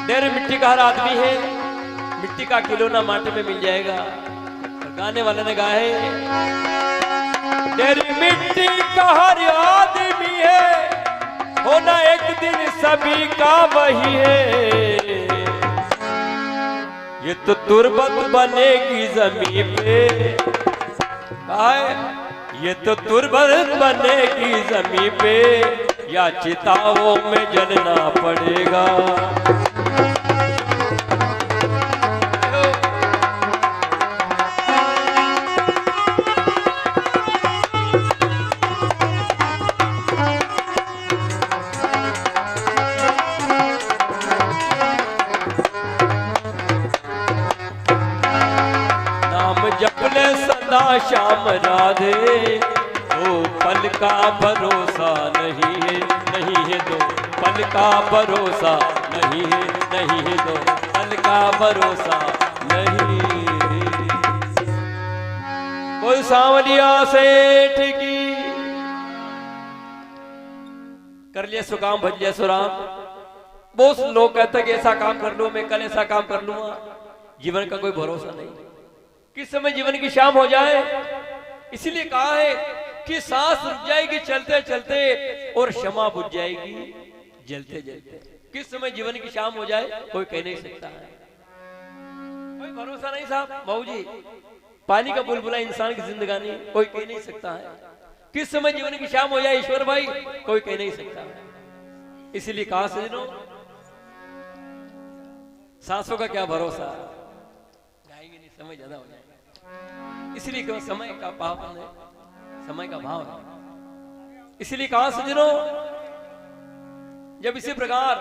[SPEAKER 1] तेरी मिट्टी का हर आदमी है, मिट्टी का खिलौना माटी में मिल जाएगा। और गाने वाले ने गाया है, तेरी मिट्टी का हर आदमी है, होना एक दिन सभी का वही है। ये तो तुरबत बनेगी जमीन पे, ये तो तुरबत बनेगी जमीन पे, या चिताओं में जलना पड़ेगा। श्याम राधे, दो पल का भरोसा नहीं है, नहीं है दो पल का भरोसा नहीं है, नहीं है दो पल का भरोसा नहीं। कोई सांवलिया सेठ की कर लिया सो काम भज लिया सो राम। बहुत लोग कहते हैं कि ऐसा काम कर लो, मैं कल ऐसा काम कर लूंगा। जीवन का कोई भरोसा नहीं, किस समय जीवन की शाम हो जाए। इसीलिए कहा है कि सांस रुक जाएगी चलते चलते, और क्षमा बुझ जाएगी जलते जलते। किस समय जीवन की शाम हो जाए कोई कह नहीं सकता है, कोई भरोसा नहीं साहब। बहू जी, पानी का बुलबुला इंसान की जिंदगानी कोई कह नहीं सकता है। किस समय जीवन की शाम हो जाए ईश्वर भाई कोई कह नहीं सकता है। इसीलिए कहा सजनों, सांसों का क्या भरोसा, गाएंगे नहीं समय ज्यादा हो जाए। इसलिए क्यों समय का पावन है, समय का भाव है। इसलिए कहा सजनों, जब इसी प्रकार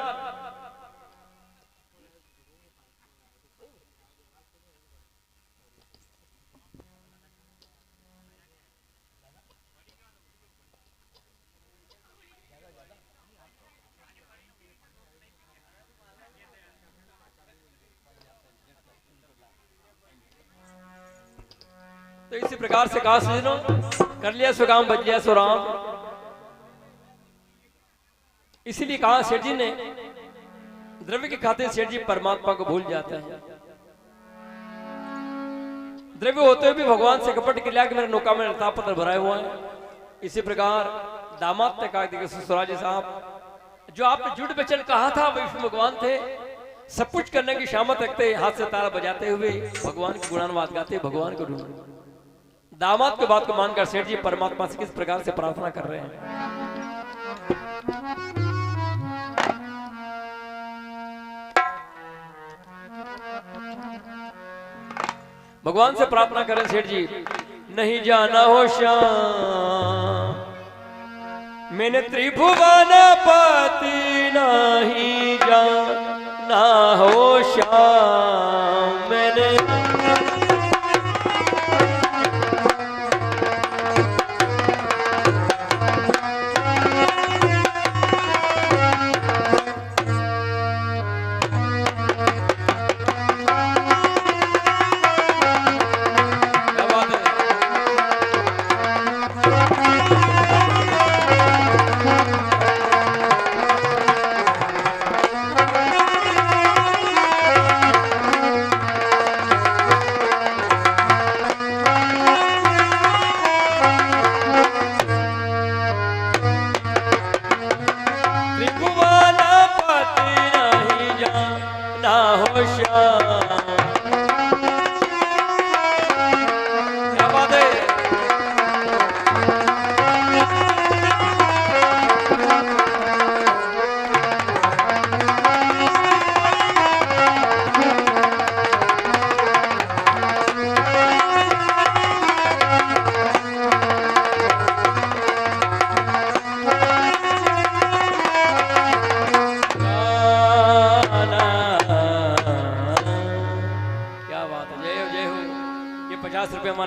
[SPEAKER 1] तो इसी प्रकार से कहा सजनों, कर लिया सो काम बच लिया सो राम। इसीलिए कहा सेठ जी ने, द्रव्य के खातिर सेठ जी परमात्मा को भूल जाता है। द्रव्य होते हुए भी भगवान से कपट किया कि मेरे नौका में लता पत्थर भराए हुआ है। इसी प्रकार दामाद ने कहा कि ससुराल जी साहब, जो आपने जुड़ बेचन कहा था विष्णु भगवान थे, सब कुछ करने की शामत रखते, हाथ से तारा बजाते हुए भगवान की गुणानुवाद गाते, भगवान को ढूंढते। दामाद की बात को मानकर सेठ जी परमात्मा से किस प्रकार से प्रार्थना कर रहे हैं। भगवान से प्रार्थना करें सेठ जी, नहीं जाना हो श्याम, मैंने त्रिभुवन पति नहीं जाना हो श्याम, मैंने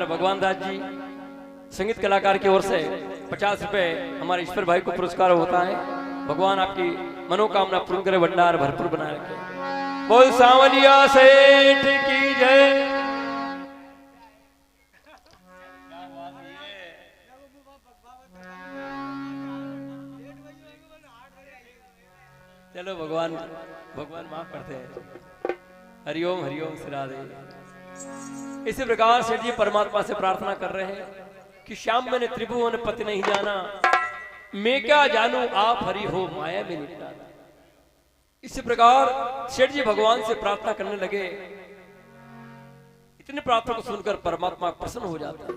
[SPEAKER 1] भगवान दास जी संगीत कलाकार की ओर से 50 रुपए हमारे ईश्वर भाई को पुरस्कार होता है। भगवान आपकी मनोकामना पूर्ण करे, भंडार भरपूर बना रखे। बोल सांवलिया सेठ की जय। चलो भगवान भगवान माफ करते हैं। हरिओम हरिओम श्री राधे। इसी प्रकार सेठ जी परमात्मा से प्रार्थना कर रहे हैं कि श्याम मैंने त्रिभुवन पति नहीं जाना, मैं क्या जानू आप हरि हो माया में निपटाना। इसी प्रकार सेठ जी भगवान से प्रार्थना करने लगे। इतनी प्रार्थना को सुनकर परमात्मा प्रसन्न हो जाता है।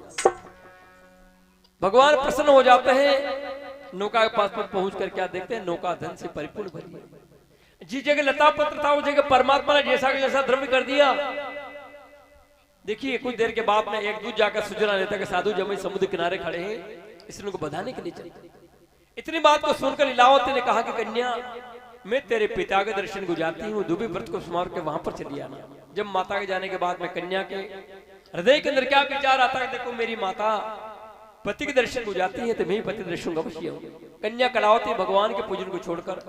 [SPEAKER 1] भगवान प्रसन्न हो जाते हैं। नौका के पास पर पहुंच कर क्या देखते हैं, नौका धन से परिपूर्ण भरी है। जिस जगह लता पत्र था उस जगह परमात्मा ने जैसा का जैसा द्रव्य कर दिया। देखिए कुछ देर के बाद में एक दूध जाकर सूचना लेता कि साधु जमुई समुद्र किनारे खड़े हैं, इसलिए उनको बधाने के लिए चलते। इतनी बात को सुनकर लीलावती ने कहा कि कन्या मैं तेरे पिता के दर्शन को जाती हूँ, दुबी व्रत को समार के वहां पर चली आना। जब माता के जाने के बाद में कन्या के हृदय के अंदर क्या विचार आता है, देखो मेरी माता पति के दर्शन को जाती है तो मैं ही पति दर्शन को अवश्य हूँ। कन्या कलावती भगवान के पूजन को छोड़कर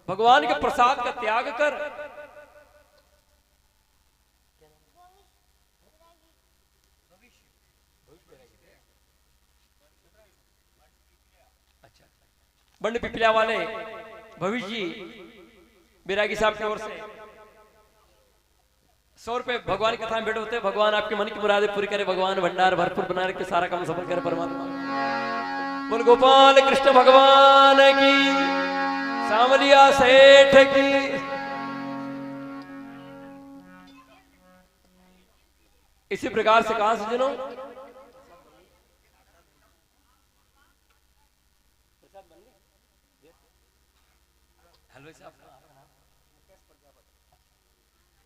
[SPEAKER 1] भगवान के प्रसाद का त्याग कर बंड पिपलिया वाले भविष्य जी बैरागी साहब की ओर से 100 रुपए भगवान की कथा में भेंट होते हैं। भगवान आपके मन की मुरादें पूरी करे, भगवान भंडार भरपूर बना रखे, सारा काम सफल करे परमात्मा। बोल गोपाल कृष्ण भगवान की, सावलिया सेठ की। इसी प्रकार से कहां से सुनो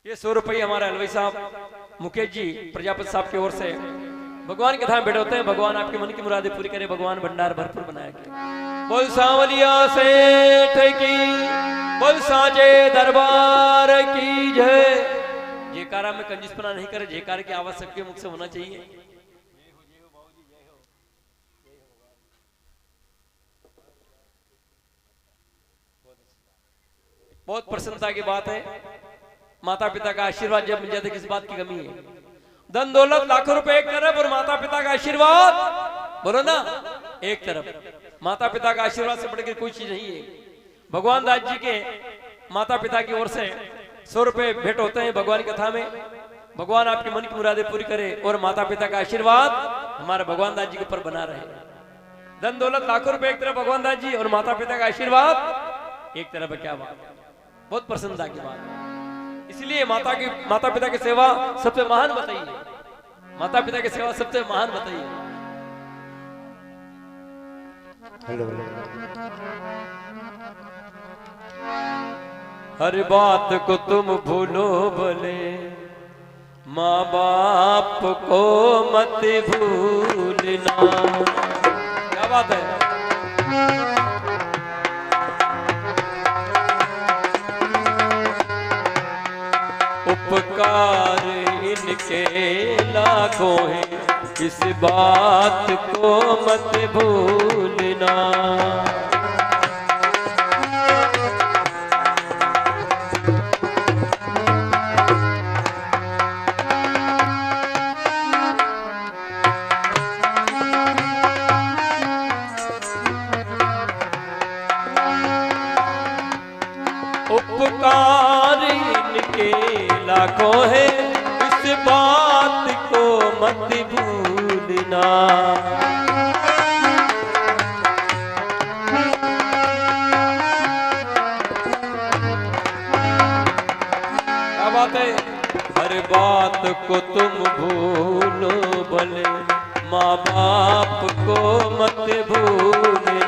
[SPEAKER 1] ये 100 रुपये हमारा हलवाई साहब मुकेश जी प्रजापति साहब की ओर से भगवान के धाम बैठे होते हैं। भगवान आपके मन की मुरादें पूरी करे, भगवान भंडार भरपूर बनाया के। बोल सांवलिया सेठ की, बोल साजे दरबार की जय। जयकारा में कंजूसपना नहीं करे, जयकार की आवाज सबके मुख से होना चाहिए। बहुत प्रसन्नता की बात है। माता पिता का आशीर्वाद जब मिल जाते किस बात की कमी है। धन दौलत लाखों रुपए एक तरफ और माता पिता का आशीर्वाद बोलो ना एक तरफ। माता पिता का आशीर्वाद से बढ़कर कोई चीज नहीं है। भगवान दास जी के माता पिता की ओर से 100 रुपए भेंट होते हैं भगवान की कथा में। भगवान आपके मन की मुरादें पूरी करे और माता पिता का आशीर्वाद हमारे भगवान दास जी के ऊपर बना रहे। धन दौलत लाखों रुपए एक तरफ भगवान दास जी और माता पिता का आशीर्वाद एक तरफ। क्या बात, बहुत प्रसन्नता की बात है। इसलिए माता पिता की सेवा सबसे महान बताइए। माता पिता की सेवा सबसे महान बताइए।
[SPEAKER 2] हेलो
[SPEAKER 1] हर बात को तुम भूलो भले, माँ बाप को मत भूलना। क्या बात है। उपकार इनके लाखों हैं, इस बात को मत भूलना। उपकार इनके लाखों है, इस बात को मत भूलना। क्या बात है। हर बात को तुम भूलो भले, माँ बाप को मत भूलना।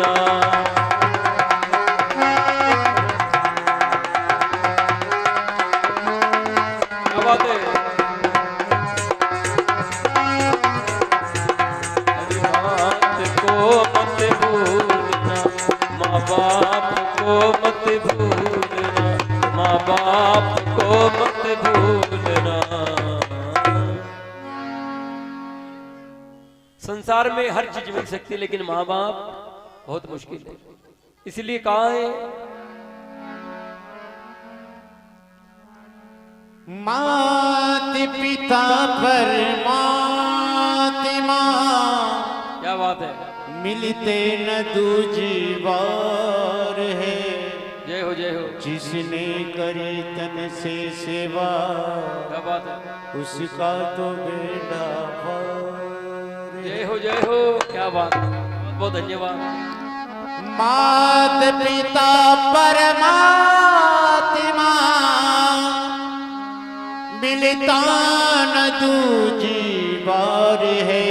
[SPEAKER 1] संसार में हर चीज मिल सकती है लेकिन माँ बाप बहुत मुश्किल है। इसलिए कहा है
[SPEAKER 2] मात पिता परमात्मा।
[SPEAKER 1] क्या बात है।
[SPEAKER 2] मिलते न दूजी बार है।
[SPEAKER 1] जय हो जय हो।
[SPEAKER 2] जिसने करी तन से सेवा
[SPEAKER 1] क्या बात है,
[SPEAKER 2] उसका तो बेड़ा पार है।
[SPEAKER 1] जय हो, क्या बात है, बहुत बहुत धन्यवाद।
[SPEAKER 2] मात पिता परमात्मा मिलता न दूजी बार है,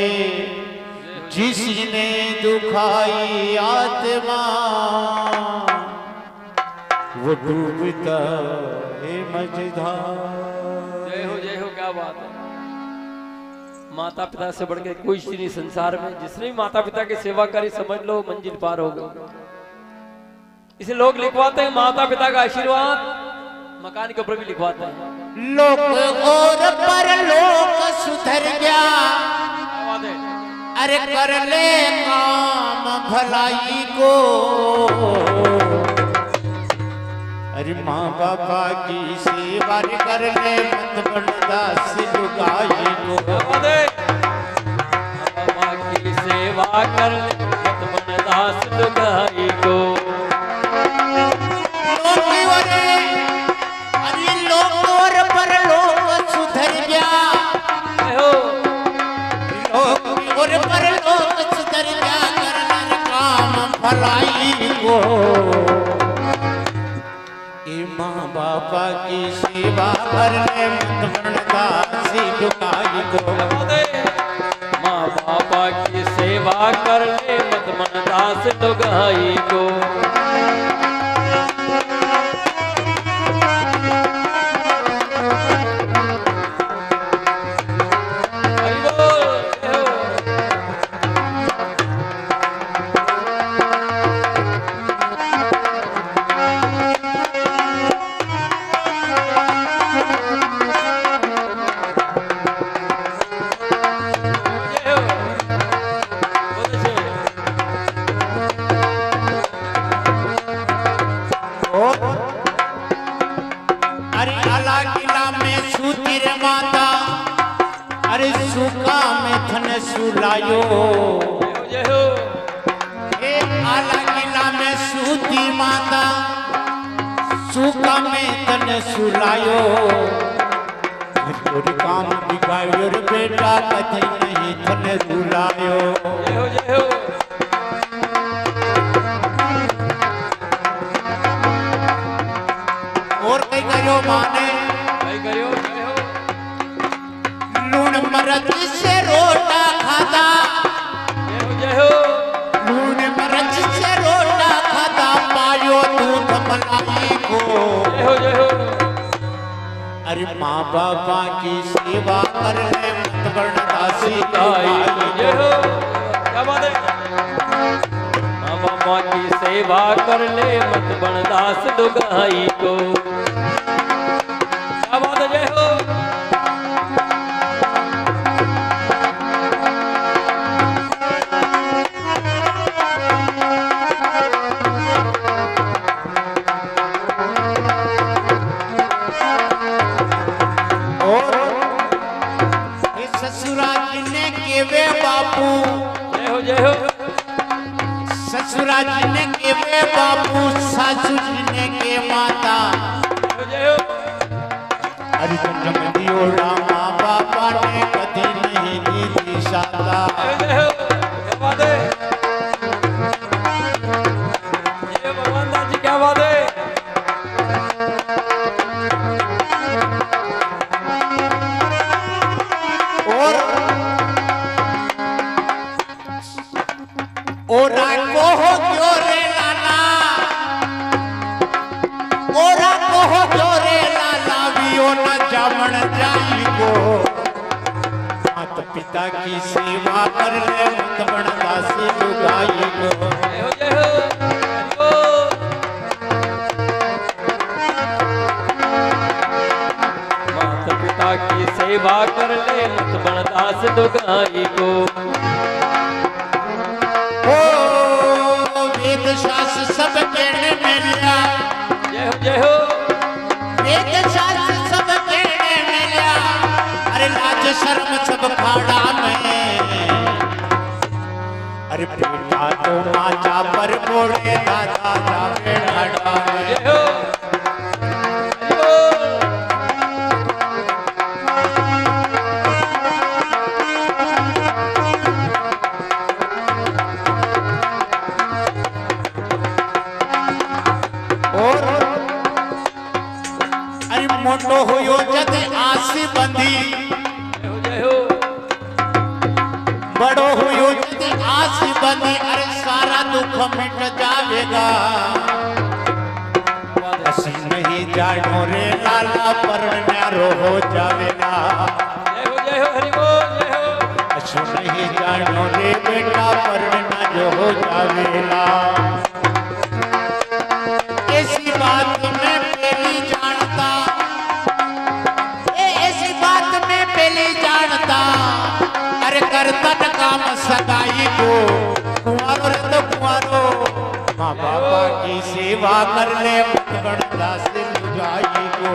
[SPEAKER 2] जिसने दुखाई आत्मा वो डूबता है मझधार।
[SPEAKER 1] जय हो, क्या बात है। माता पिता से बढ़ के कोई चीज नहीं संसार में। जिसने भी माता पिता की सेवा करी समझ लो मंजिल पार हो गई। इसे लोग लिखवाते हैं माता पिता का आशीर्वाद मकान के ऊपर भी लिखवाते हैं।
[SPEAKER 2] लोक और परलोक सुधर गया,
[SPEAKER 1] क्या बात है,
[SPEAKER 2] अरे कर ले काम भलाई को। अरे माँ बापा की सेवा कर ले मत बन दास लुगाई को।
[SPEAKER 1] क्या बात है, बाबा की सेवा कर ले मत बन दास लुगाई को।
[SPEAKER 2] अरे लोक और परलोक सुधर गया,
[SPEAKER 1] जय हो,
[SPEAKER 2] लोक और परलोक सुधर गया, कर ले काम भलाई को। माँ बापा की सेवा कर ले मत बन दास लुगाई को।
[SPEAKER 1] माँ बापा की सेवा कर ले मत मन दास लुगाई को। हरि बोल, जय हो।
[SPEAKER 2] अरे अला किला में सूतिर माता, अरे सुका में थन सुलायो।
[SPEAKER 1] जय हो,
[SPEAKER 2] ए अला किला में सूती माता, सुका में थन सुलायो। तोर काम बिगाड़ो रे बेटा, कथई नहीं थन रुलायो।
[SPEAKER 1] जय हो, जय हो।
[SPEAKER 2] और कई करो माने
[SPEAKER 1] भाई करियो, जय हो।
[SPEAKER 2] लूण मरच से रोटा खाता,
[SPEAKER 1] जय हो, जय हो।
[SPEAKER 2] लूण मरच से रोटा खाता, पायो दूध मलाई को।
[SPEAKER 1] जय हो, जय हो।
[SPEAKER 2] अरे माँ बापा की सेवा कर ले मत बन दासी
[SPEAKER 1] आई, जय
[SPEAKER 2] लुगाई
[SPEAKER 1] हो, क्या बात है। माँ बापा की सेवा कर ले मत बन दास लुगाई को। क्या बात है, जय हो।
[SPEAKER 2] और इस ससुराल ने के वे बापू,
[SPEAKER 1] जय हो, जय हो।
[SPEAKER 2] ससुराल ने के वे बापू, सासू जी ने के माता।
[SPEAKER 1] जय हो,
[SPEAKER 2] अरे जन्म दियो रामा बापा ने कभी नहीं दी दिशाता।
[SPEAKER 1] जय हो, क्या बात है। जय भगवान दास जी, क्या बात है।
[SPEAKER 2] और को हो क्यों रे लाला, ओरा को हो क्यों रे लाला, वियो न जामन जाई को। मात पिता की सेवा कर ले मत बन दासी लुगाई को।
[SPEAKER 1] जय हो, जय हो। हरि बोल। माता पिता की सेवा कर ले मत बन दास लुगाई को।
[SPEAKER 2] ओ वेद शास्त्र सब कहने मिला,
[SPEAKER 1] जय हो, जय हो।
[SPEAKER 2] वेद शास्त्र सब कहने मिला, अरे लाज शर्म सब खाड़ा में। अरे बेटा तो माचा पर मोड़े, दादा जावे ढाड़ा में।
[SPEAKER 1] जय हो,
[SPEAKER 2] मोटो हुयो जद आसी बंदी,
[SPEAKER 1] जय हो
[SPEAKER 2] बड़ो हुयो जद आसी बंदी, अरे सारा दुख मिट जावेगा। असी नहीं जानो रे लाला पर न्यारो हो जावेगा।
[SPEAKER 1] जय हो हरि बोल जय हो।
[SPEAKER 2] असी नहीं जानो रे बेटा पर न जो हो जावेगा। ऐसी बात में पहली जानता, ऐसी बात में पहले जानता, अरे करता न काम सगाई को, कुंवारो रे तो कुंवारो, माँ बापा की सेवा कर ले मत बनता से लुगाई को।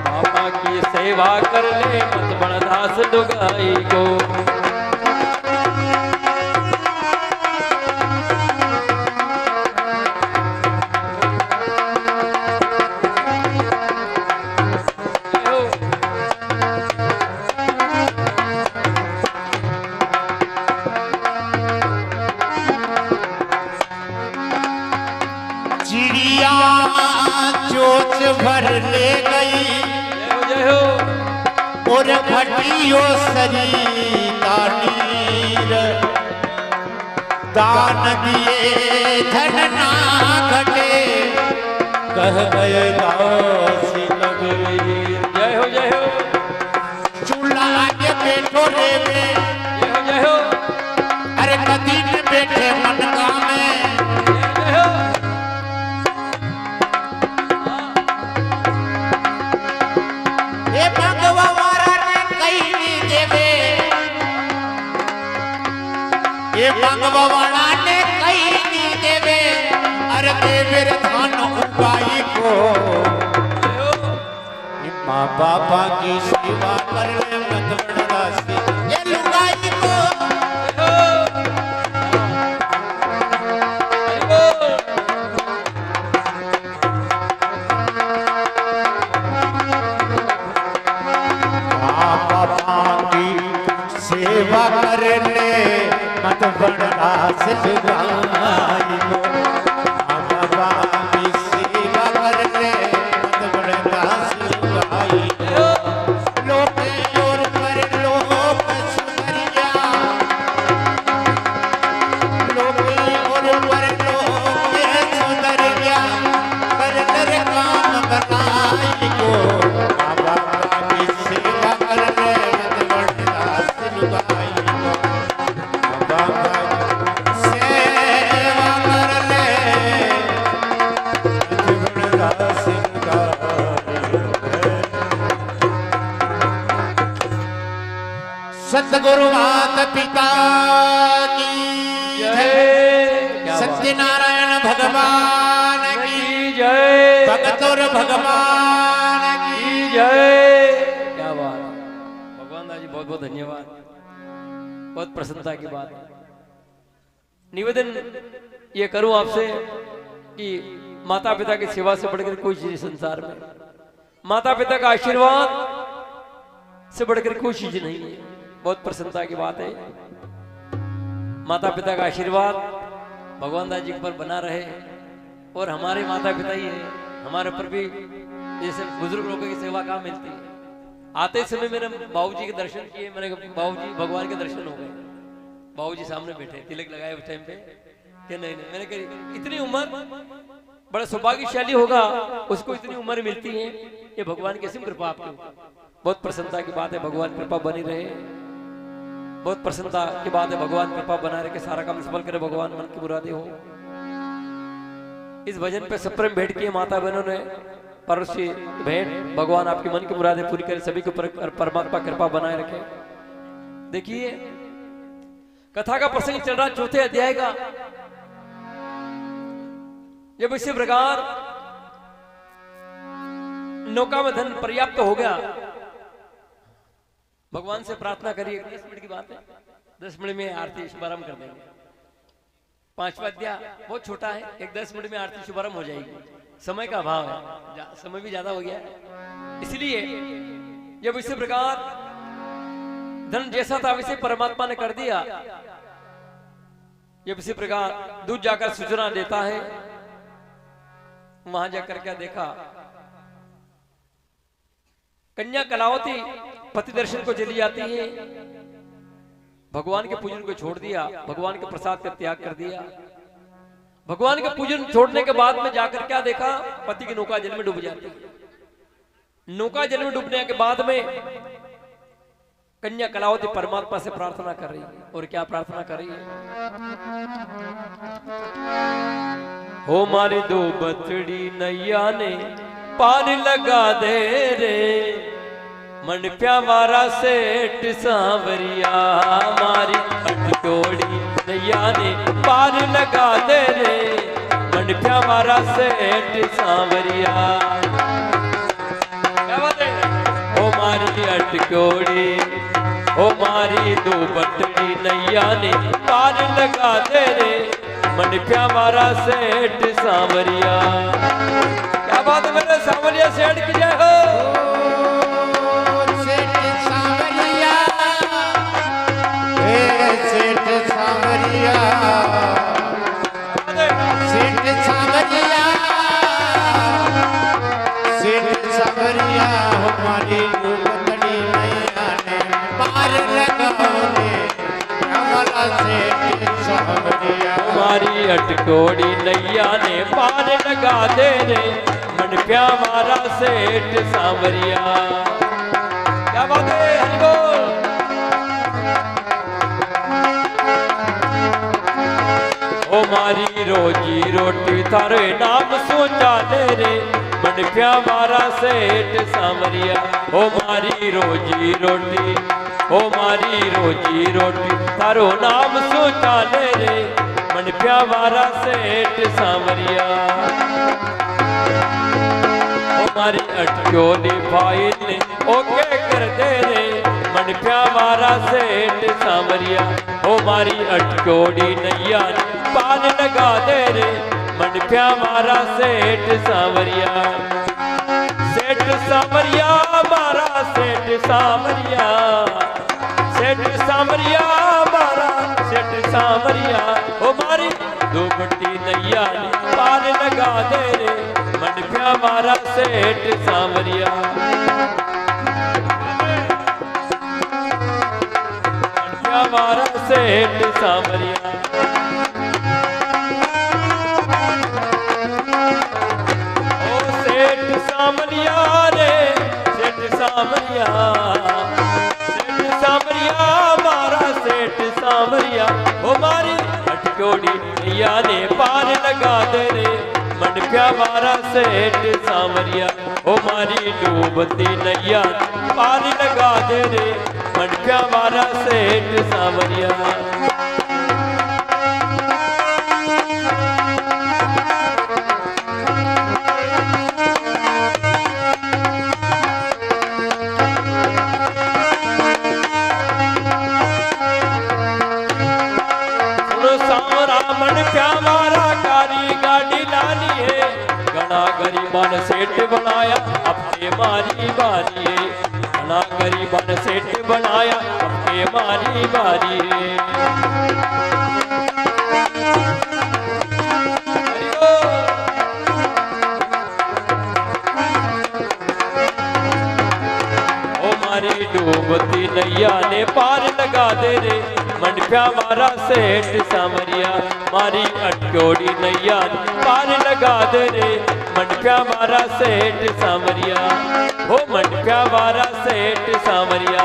[SPEAKER 1] बाबा की सेवा कर ले मत बन दास लुगाई को।
[SPEAKER 2] चिड़िया चोच भर ले गई,
[SPEAKER 1] जय हो
[SPEAKER 2] और घटियो सरिता नीर, दान दिए धन ना घटे, कह गए दासी कबीर।
[SPEAKER 1] जय हो
[SPEAKER 2] चूल्हा आगे बैठो रे में,
[SPEAKER 1] जय हो
[SPEAKER 2] अरे कदी में बैठे मनका में,
[SPEAKER 1] जय हो
[SPEAKER 2] ये भगवा वारा ने कहीं नहीं देवे, ये भगवा वाला ने कहीं नहीं देवे, अरे देवे रे धान उगाई को। ये माँ बापा की सेवा कर ले मत बड़ा से, ये लुगाई को। माँ बापा की सेवा कर ले मत बड़ा से लुगाई को। माँ बापा की सेवा कर ले मत बड़ा से लुगाई को। लोके और पर लोक सुंदरिया, लोके और पर लोक सुंदरिया, कर कर काम बनाई को। माँ बापा की सेवा कर ले मत बड़ा से लुगाई को। माँ बापा की सेवा कर ले मत बड़ा से लुगाई को। सतगुरु माता पिता की जय,
[SPEAKER 1] क्या बात।
[SPEAKER 2] सत्यनारायण भगवान की
[SPEAKER 1] की जय
[SPEAKER 2] भगत और भगवान की
[SPEAKER 1] जय। क्या बात भगवान दास जी, बहुत बहुत धन्यवाद, बहुत प्रसन्नता की बात। निवेदन ये करूं आपसे कि माता पिता की सेवा से बढ़कर कोई चीज संसार में, माता पिता का आशीर्वाद से बढ़कर कोई चीज नहीं है। बहुत प्रसन्नता की बात है। माता पिता का आशीर्वाद भगवान दास जी पर बना रहे, और हमारे माता पिता ही है, हमारे ऊपर भी जैसे बुजुर्ग लोगों की सेवा कहाँ मिलती है। आते समय मेरे बाबूजी के दर्शन किए, मैंने कहा बाबूजी भगवान के दर्शन हो गए। बाबूजी सामने बैठे, तिलक लगाए उस टाइम पे कि नहीं नहीं, मैंने कहा इतनी उम्र, बड़ा सौभाग्यशाली होगा उसको इतनी उम्र मिलती है, ये भगवान की सिम कृपा आपके ऊपर। बहुत प्रसन्नता की बात है, भगवान कृपा बनी रहे। बहुत प्रसन्नता की बात है, भगवान कृपा बना रहे, सारा काम सफल करे भगवान, मन की मुरादें हो। इस भजन पे सप्रेम भेंट किए माता बहनों ने, परसी भेंट, भगवान आपकी मन की मुरादें पूरी करे, सभी के ऊपर परमात्मा कृपा बनाए रखे। देखिए कथा का प्रसंग चल रहा चौथे अध्याय का। जब इसी प्रकार नौका में धन पर्याप्त हो गया, भगवान से प्रार्थना करिए। 10 मिनट की बात है, 10 मिनट में आरती शुभारंभ कर देंगे। 5वां अध्याय बहुत छोटा है, एक 10 मिनट में आरती शुभारंभ हो जाएगी। समय का अभाव है, समय भी ज्यादा हो गया है, इसलिए जब इसी प्रकार धन जैसा था वैसे परमात्मा ने कर दिया। जब इसी प्रकार दूध जाकर सूचना देता है, वहां जाकर क्या देखा, कन्या कलावती पति दर्शन को चली जाती है, भगवान के पूजन को छोड़ दिया, भगवान के प्रसाद का त्याग कर दिया। भगवान के पूजन छोड़ने के बाद में जाकर क्या देखा, पति की नौका जल में डूब जाती है। नौका जल में डूबने के बाद में कन्या कलावती परमात्मा से प्रार्थना कर रही है, और क्या प्रार्थना कर रही है, हो मारी दो बतड़ी नैया ने पार लगा दे रे, मन प्यावारा सेठ सांवरिया, मारी अटकोड़ी नैया ने पार लगा दे रे, मन प्यावारा सेठ सांवरिया। क्या बात है, ओ मारी अटकोड़ी, ओ मारी दो बटड़ी नैया ने पार लगा दे रे, मन प्यावारा सेठ सांवरिया। क्या बात है मेरे सांवरिया सेठ की जय हो।
[SPEAKER 2] सेठ सांवरिया, सेठ सांवरिया, सेठ सांवरिया, सेठ सांवरिया, हमारी डूबतड़ी नैया ने पार लगाओ रे, हमारा सेठ सांवरिया।
[SPEAKER 1] हमारी अटकोड़ी नैया ने पार लगा दे रे, मन प्यावारा सेठ सांवरिया। क्या बात है, हरि बोल। ओ मारी रोजी रोटी थारे नाम सोचा दे रे, मन प्यावारा सेठ सांवरिया। ओ मारी रोजी रोटी, ओ मारी रोजी रोटी थारो नाम सोचा ले रे, मन प्यावारा सेठ सांवरिया। हमारी अटकोली भाई ने ओके कर दे रे, मन प्यावारा सेठ सांवरिया। हमारी अटकोली नैया ने पार लगा दे रे, मन प्यावारा सेठ सांवरिया। सेठ सांवरिया मारा सेठ सांवरिया, सेठ सांवरिया मारा सेठ सांवरिया। हमारी दो बट्टी नैया ने पार लगा दे रे, मन प्यावारा सेठ सांवरिया। मन प्यावारा सेठ सांवरिया। ओ सेठ सांवरिया रे, सेठ सांवरिया, सेठ सांवरिया मारा सेठ सांवरिया। हमारी अटकोड़ी नैया ने पार लगा दे रे, मन प्यावारा सेठ सांवरिया। ओ मारी डूबती नैया पार लगा दे रे, मन प्यावारा सेठ सांवरिया। सुनो सांवरा मन प्यावारा कारी गाड़ी लानी है, घना गरीबान सेठ बनाया अपने मारी बारी है, घना गरीबान सेठ बनाया अपने मारी बारी है। ओ मारी डूबती नैया ने पार लगा दे रे, मन प्यावारा सेठ सांवरिया। मारी अटकोड़ी नैया ने पार लगा दे रे, मन प्यावारा सेठ सांवरिया। ओ मन प्यावारा सेठ सांवरिया,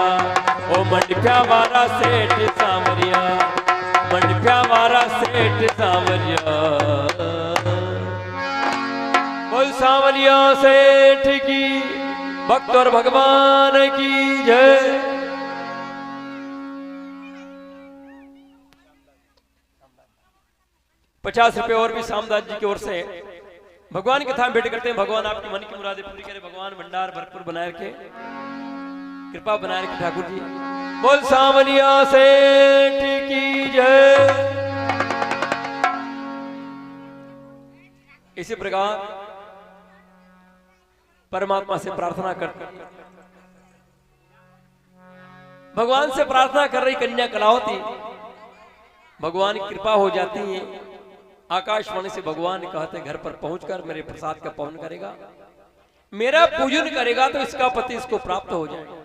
[SPEAKER 1] ओ मन प्यावारा सेठ सांवरिया, मन प्यावारा सेठ सांवरिया। बोल सांवरिया सेठ की, भक्त और भगवान की जय। ₹50 और भी सामदास जी की ओर से भगवान की कथा में भेंट करते हैं। भगवान आपकी मन की मुरादें पूरी करे, भगवान भंडार भरपूर बनाए रखे, कृपा बनाए रखे ठाकुर जी। बोल सांवरिया सेठ की जय। इसी प्रकार परमात्मा से प्रार्थना करते, भगवान से प्रार्थना कर रही कन्या कलावती, भगवान की कृपा हो जाती है। आकाशवाणी से भगवान कहते घर पर पहुंचकर मेरे प्रसाद का पावन करेगा, मेरा पूजन करेगा तो इसका पति इसको प्राप्त हो जाएगा।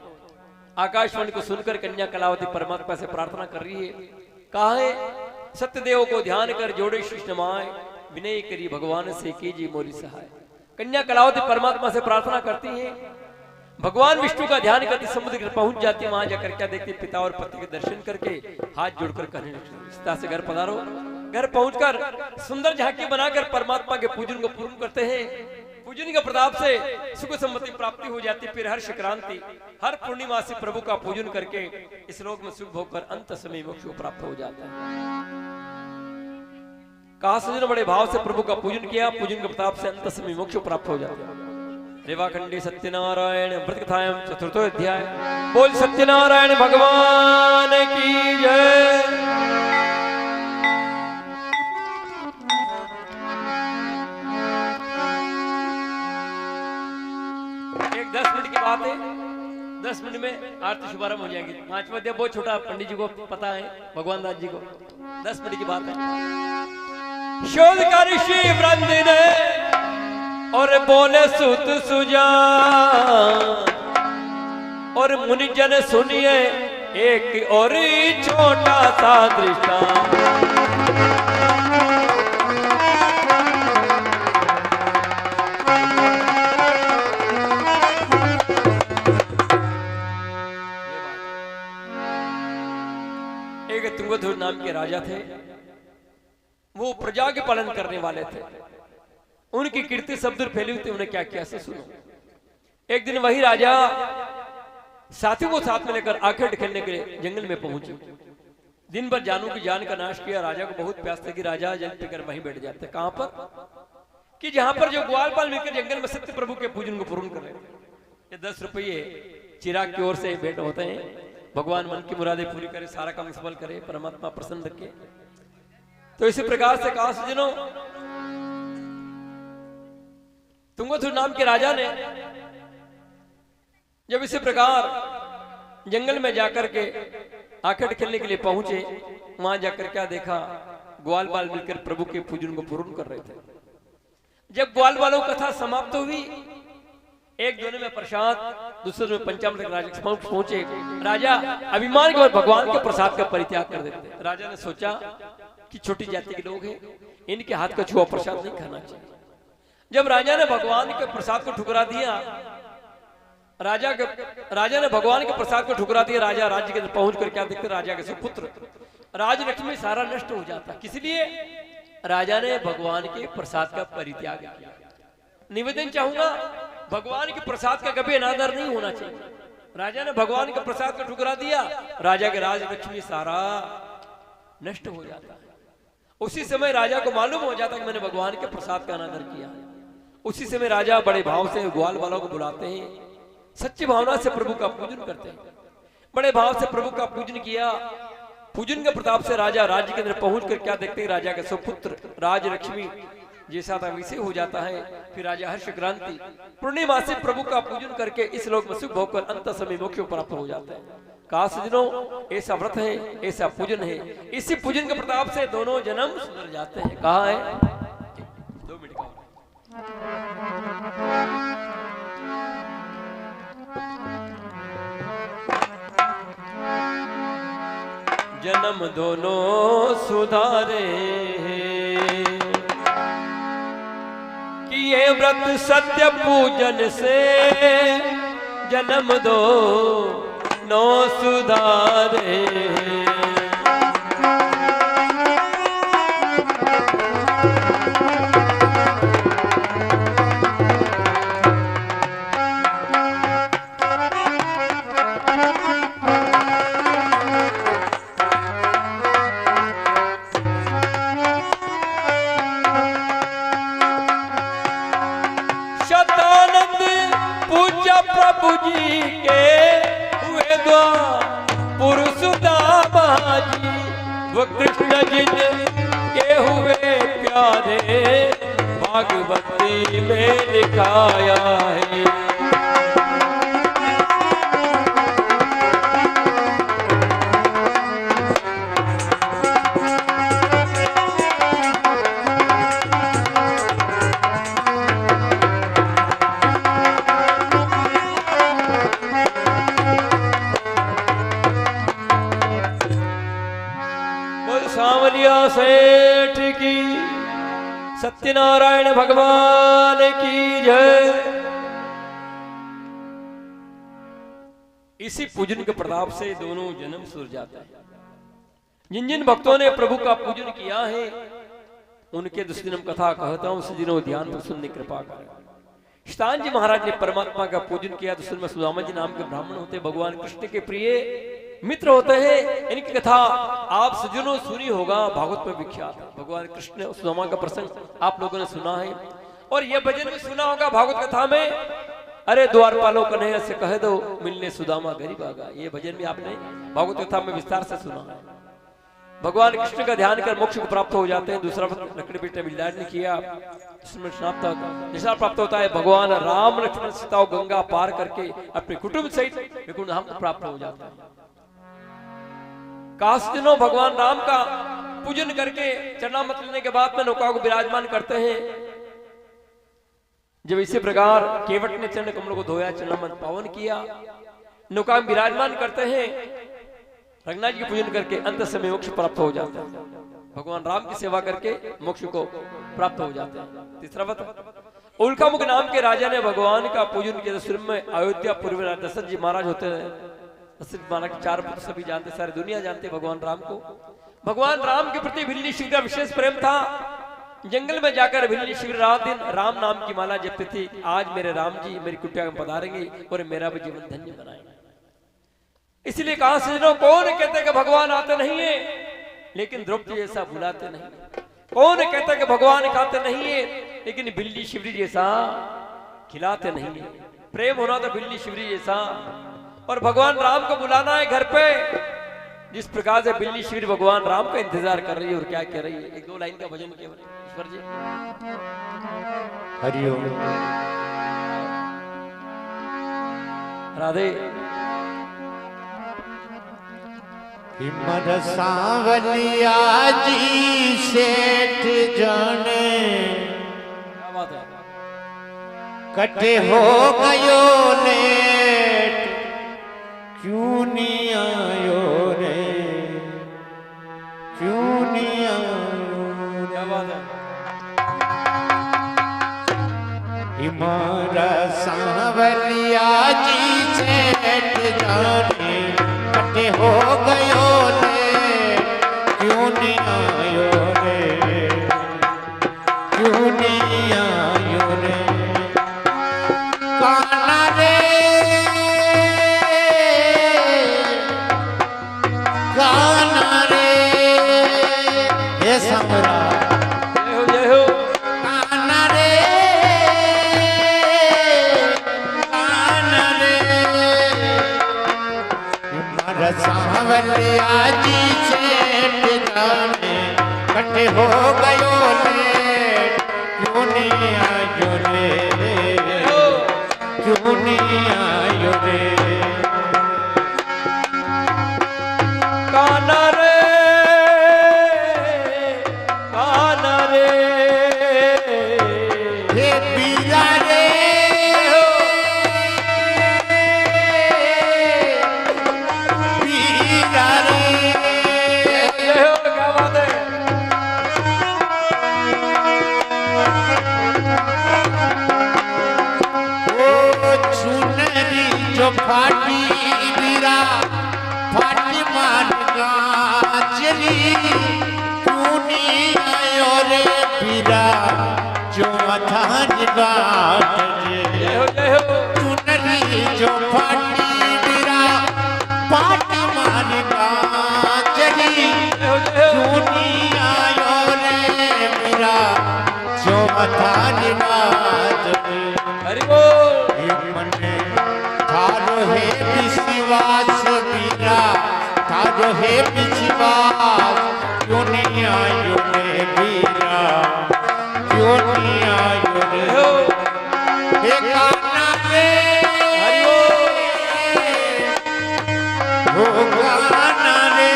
[SPEAKER 1] आकाशवाणी को सुनकर कन्या कलावती परमात्मा से प्रार्थना कर रही है। कहा है, सत्यदेव को ध्यान कर जोड़े शीश नमाए, विनय करी भगवान से कीजिए मोरी सहाय। कन्या कलावती परमात्मा से प्रार्थना करती है, भगवान विष्णु का ध्यान करती समुद्र पहुंच जाती। वहां जाकर क्या देखती, पिता और पति के दर्शन करके हाथ जोड़कर कहने लगती, से घर पधारो। घर पहुंचकर सुंदर झांकी बनाकर परमात्मा के पूजन को पूर्ण करते हैं। पूजन के प्रताप से सुख सम्मति प्राप्ति हो जाती। फिर हर संक्रांति, हर पूर्णिमा से प्रभु का पूजन करके इस लोक में सुख भोग कर अंत समय मोक्ष को प्राप्त हो जाता है। कहा सज्जनों, बड़े भाव से प्रभु का पूजन किया, पूजन के प्रताप से अंत समय मोक्ष प्राप्त हो जाता है। रेवाखंडी सत्यनारायण व्रत कथाएं चतुर्थो अध्याय। बोल सत्यनारायण भगवान की जय। एक 10 मिनट की बात है, 10 मिनट में आरती शुभारंभ हो जाएगी। 5वां अध्याय बहुत छोटा, पंडित जी को पता है, भगवान दास जी को। 10 मिनट की बात है। शोध का ऋषि वृंद ने और बोले सुत सुजान, और मुनिजन सुनिए एक और छोटा सा दृष्टांत। एक तुंगध्वज नाम के राजा थे। वो प्रजा के पालन करने वाले थे। उनकी कीर्ति सब दूर फैली हुई थी। उन्हें क्या किया, सुनो। एक दिन वही राजा साथियों को साथ में लेकर आखेट खेलने के लिए जंगल में पहुंचे। दिन भर जानू की जान का नाश किया। राजा को बहुत प्यास थी कि राजा जल पीकर वहीं बैठ जाते। कहां पर, कि जहां पर जो ग्वालपाल मिलकर जंगल में सत्य प्रभु के पूजन को पूर्ण कर रहे थे। 10 रुपये चिराग की ओर से भेंट होते हैं। भगवान मन की मुरादें पूरी करे, सारा काम सफल करे, परमात्मा प्रसन्न रखे। तो इसी प्रकार से कहा सज्जनों, तुंगध्वज नाम के राजा ने जब इसी प्रकार जंगल में जाकर के आखेट खेलने के लिए पहुंचे, वहां जाकर क्या देखा, ग्वाल बाल मिलकर प्रभु के पूजन को पूर्ण कर रहे थे। जब ग्वाल बालों कथा समाप्त हुई, एक दोनों में प्रसाद, दूसरे में पंचामृत राजा पहुंचे। राजा अभिमान के बाद भगवान के प्रसाद का परित्याग कर देते। राजा ने सोचा कि छोटी जाति के लोग हैं, इनके हाथ का छुआ प्रसाद नहीं खाना चाहिए। जब राजा ने भगवान के प्रसाद को ठुकरा दिया, राजा ने भगवान के प्रसाद को ठुकरा दिया। राजा राज्य के अंदर पहुंच कर क्या देखते, राजा के सुपुत्र राज लक्ष्मी सारा नष्ट हो जाता। किस लिए? राजा ने भगवान के प्रसाद का परित्याग किया। निवेदन चाहूंगा, भगवान के प्रसाद का कभी अनादर नहीं होना चाहिए। राजा ने भगवान के प्रसाद को ठुकरा दिया, राजा के राज लक्ष्मी सारा नष्ट हो जाता है। उसी समय राजा को मालूम हो जाता कि मैंने भगवान के प्रसाद का अनादर किया। उसी समय राजा बड़े भाव से ग्वाल वालों को बुलाते हैं, सच्ची भावना से प्रभु का पूजन करते हैं। बड़े भाव से प्रभु का पूजन किया। पूजन के प्रताप से राजा राज्य के अंदर पहुंच कर क्या देखते हैं, राजा के सुपुत्र राज लक्ष्मी जैसा था वैसे हो जाता है। फिर राजा हर्ष क्रांति पूर्णिमा से प्रभु का पूजन करके इस लोक में सुख भोग कर अंत समय मोक्ष प्राप्त हो जाता है। कहा सज्जनों, ऐसा व्रत है, ऐसा पूजन है। इसी पूजन के प्रताप से दोनों जन्म सुधर जाते हैं। कहा है 2 मिनट का जन्म दोनों सुधारे कि ये व्रत सत्य पूजन से जन्म दो नो सुधारे। प्रभु जी के हुए दो पुरुष दामाजी, वो कृष्ण जिन के हुए प्यारे भागवती में लिखाया है। सत्यनारायण भगवान की जय। इसी पूजन के प्रताप से दोनों जन्म सुर जाता है। जिन जिन भक्तों ने प्रभु का पूजन किया है उनके दुष्दिनम कथा कहता हूं, सजिनों ध्यान पर सुनने कृपा कर। श्तान जी महाराज ने परमात्मा का पूजन किया तो उसमें सुदामा जी नाम के ब्राह्मण होते, भगवान कृष्ण के प्रिय मित्र होते हैं। इनकी कथा आप सज्जनों सुनी होगा, भागवत में विख्यात है। भगवान कृष्ण और सुदामा का प्रसंग आप लोगों ने सुना है और यह भजन भी सुना होगा भागवत कथा में। अरे द्वारपालों कन्हैया से कह दो मिलने सुदामा गरीब आगा। ये भजन भी आपने भागवत कथा में विस्तार से सुना है। भगवान कृष्ण का ध्यान कर मोक्ष को प्राप्त हो जाते हैं। दूसरा लकड़ी बेटे बिल्लार ने किया, जिसमें निशान प्राप्त होता है। भगवान राम लक्ष्मण सीता गंगा पार करके अपने कुटुंब सहित वैकुंठ धाम को प्राप्त हो जाता है। काश दिनों भगवान राम का पूजन करके चरणामृत लेने के बाद में नौका को विराजमान करते हैं। जब इसी प्रकार केवट ने चरण कमलों को धोया, चरणामृत पावन किया, नौका में विराजमान करते हैं। रंगनाथ जी के पूजन करके अंत समय मोक्ष प्राप्त हो जाता है। भगवान राम की सेवा करके मोक्ष को प्राप्त हो जाते हैं। तीसरा वत उल्कामुख नाम के राजा ने भगवान का पूजन किया। शुरू में अयोध्या पूर्व दशरथ जी महाराज होते हैं। दशरथ महाराज के 4 पुत्र सभी जानते, सारी दुनिया जानते भगवान राम को। भगवान राम के प्रति भिल्ली शिव का विशेष प्रेम था। जंगल में जाकर भिल्ली शिव रात दिन राम नाम की माला जपती थी। आज मेरे राम जी मेरी कुटिया में पधारेंगे और मेरा भी जीवन धन्य बनाएंगे। इसलिए कहा सजनों, कौन कहते कि भगवान आते नहीं है, लेकिन द्रौपदी जैसा बुलाते नहीं। कौन कहता कि भगवान खाते नहीं है, लेकिन बिल्ली शिवरी जैसा खिलाते नहीं है। प्रेम होना तो बिल्ली शिवरी जैसा। और भगवान राम को बुलाना है घर पे, जिस प्रकार से बिल्ली शिवरी भगवान राम का इंतजार कर रही है और क्या कह रही है। 1-2 लाइन का भजन केवल ईश्वर जी।
[SPEAKER 2] हरिओम।
[SPEAKER 1] राधे।
[SPEAKER 2] हिमर सांवलिया जी सेठ जाने,
[SPEAKER 1] क्या बात है।
[SPEAKER 2] कटे हो गयो लेट, क्यों नहीं आयो रे, क्यों नहीं आयो।
[SPEAKER 1] क्या बात है।
[SPEAKER 2] हिमर सांवलिया जी सेठ जाने, कटे हो गयो ले, क्यों नहीं आयो रे, क्यों नहीं आयो रे। काना रे, काना रे, हे समरा
[SPEAKER 1] जय हो।
[SPEAKER 2] काना रे, काना रे। सांवलिया जी सेठ जाने, कटे हो गयो लेट, क्यों नहीं आयो रे, क्यों नहीं आयो रे।
[SPEAKER 1] काना रे, काना रे,
[SPEAKER 2] हे बीरा रे, फाटी बीरा फाटी मान गाजरी, क्यों नहीं आयो रे बीरा जो मथान बाट जे। चुनरी जो फाटी बीरा फाटी मान गाजरी, क्यों नहीं आयो रे बीरा जो मथान बाट जे।
[SPEAKER 1] हरि बोल।
[SPEAKER 2] थारो हे विश्वास बीरा, थारो हे विश्वास, क्यों नहीं आयो रे बीरा, क्यों नहीं आयो रे। हे काना रे, हो काना रे।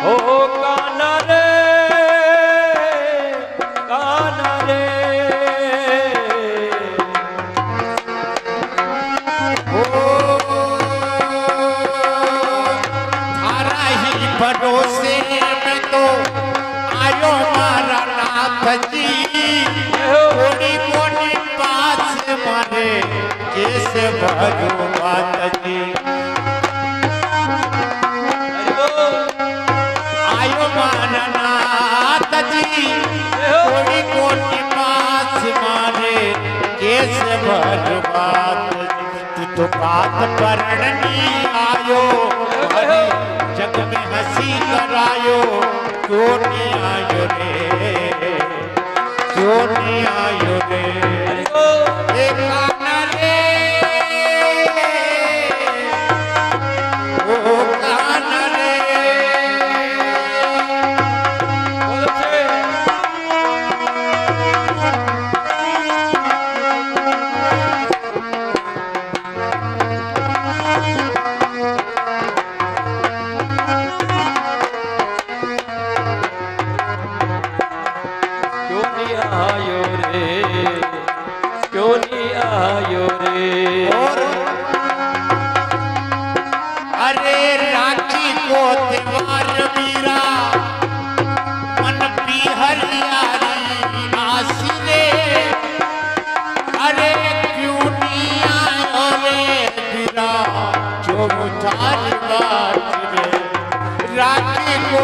[SPEAKER 1] ओ काना रे, काना रे,
[SPEAKER 2] ओ भरोसे में तो आयो मारा नाथ जी थोड़ी कोनी पास मारे कैसे भरो बात जी आयो मारा नाथ जी थोड़ी कोनी पास मारे कैसे भरो बात तू तो बात पढ़नी आयो हरी जग में हंसी करायो क्यों नहीं आयो रे क्यों नहीं आयो रे ए कान्हा रे ओ कान्हा रे
[SPEAKER 1] क्यों नहीं आयो रे
[SPEAKER 2] और अरे राखी को त्योहार मीरा मन पी हरियारी आसी रे अरे क्यों नहीं आयो रे मीरा जो मुझारी बात रे राखी को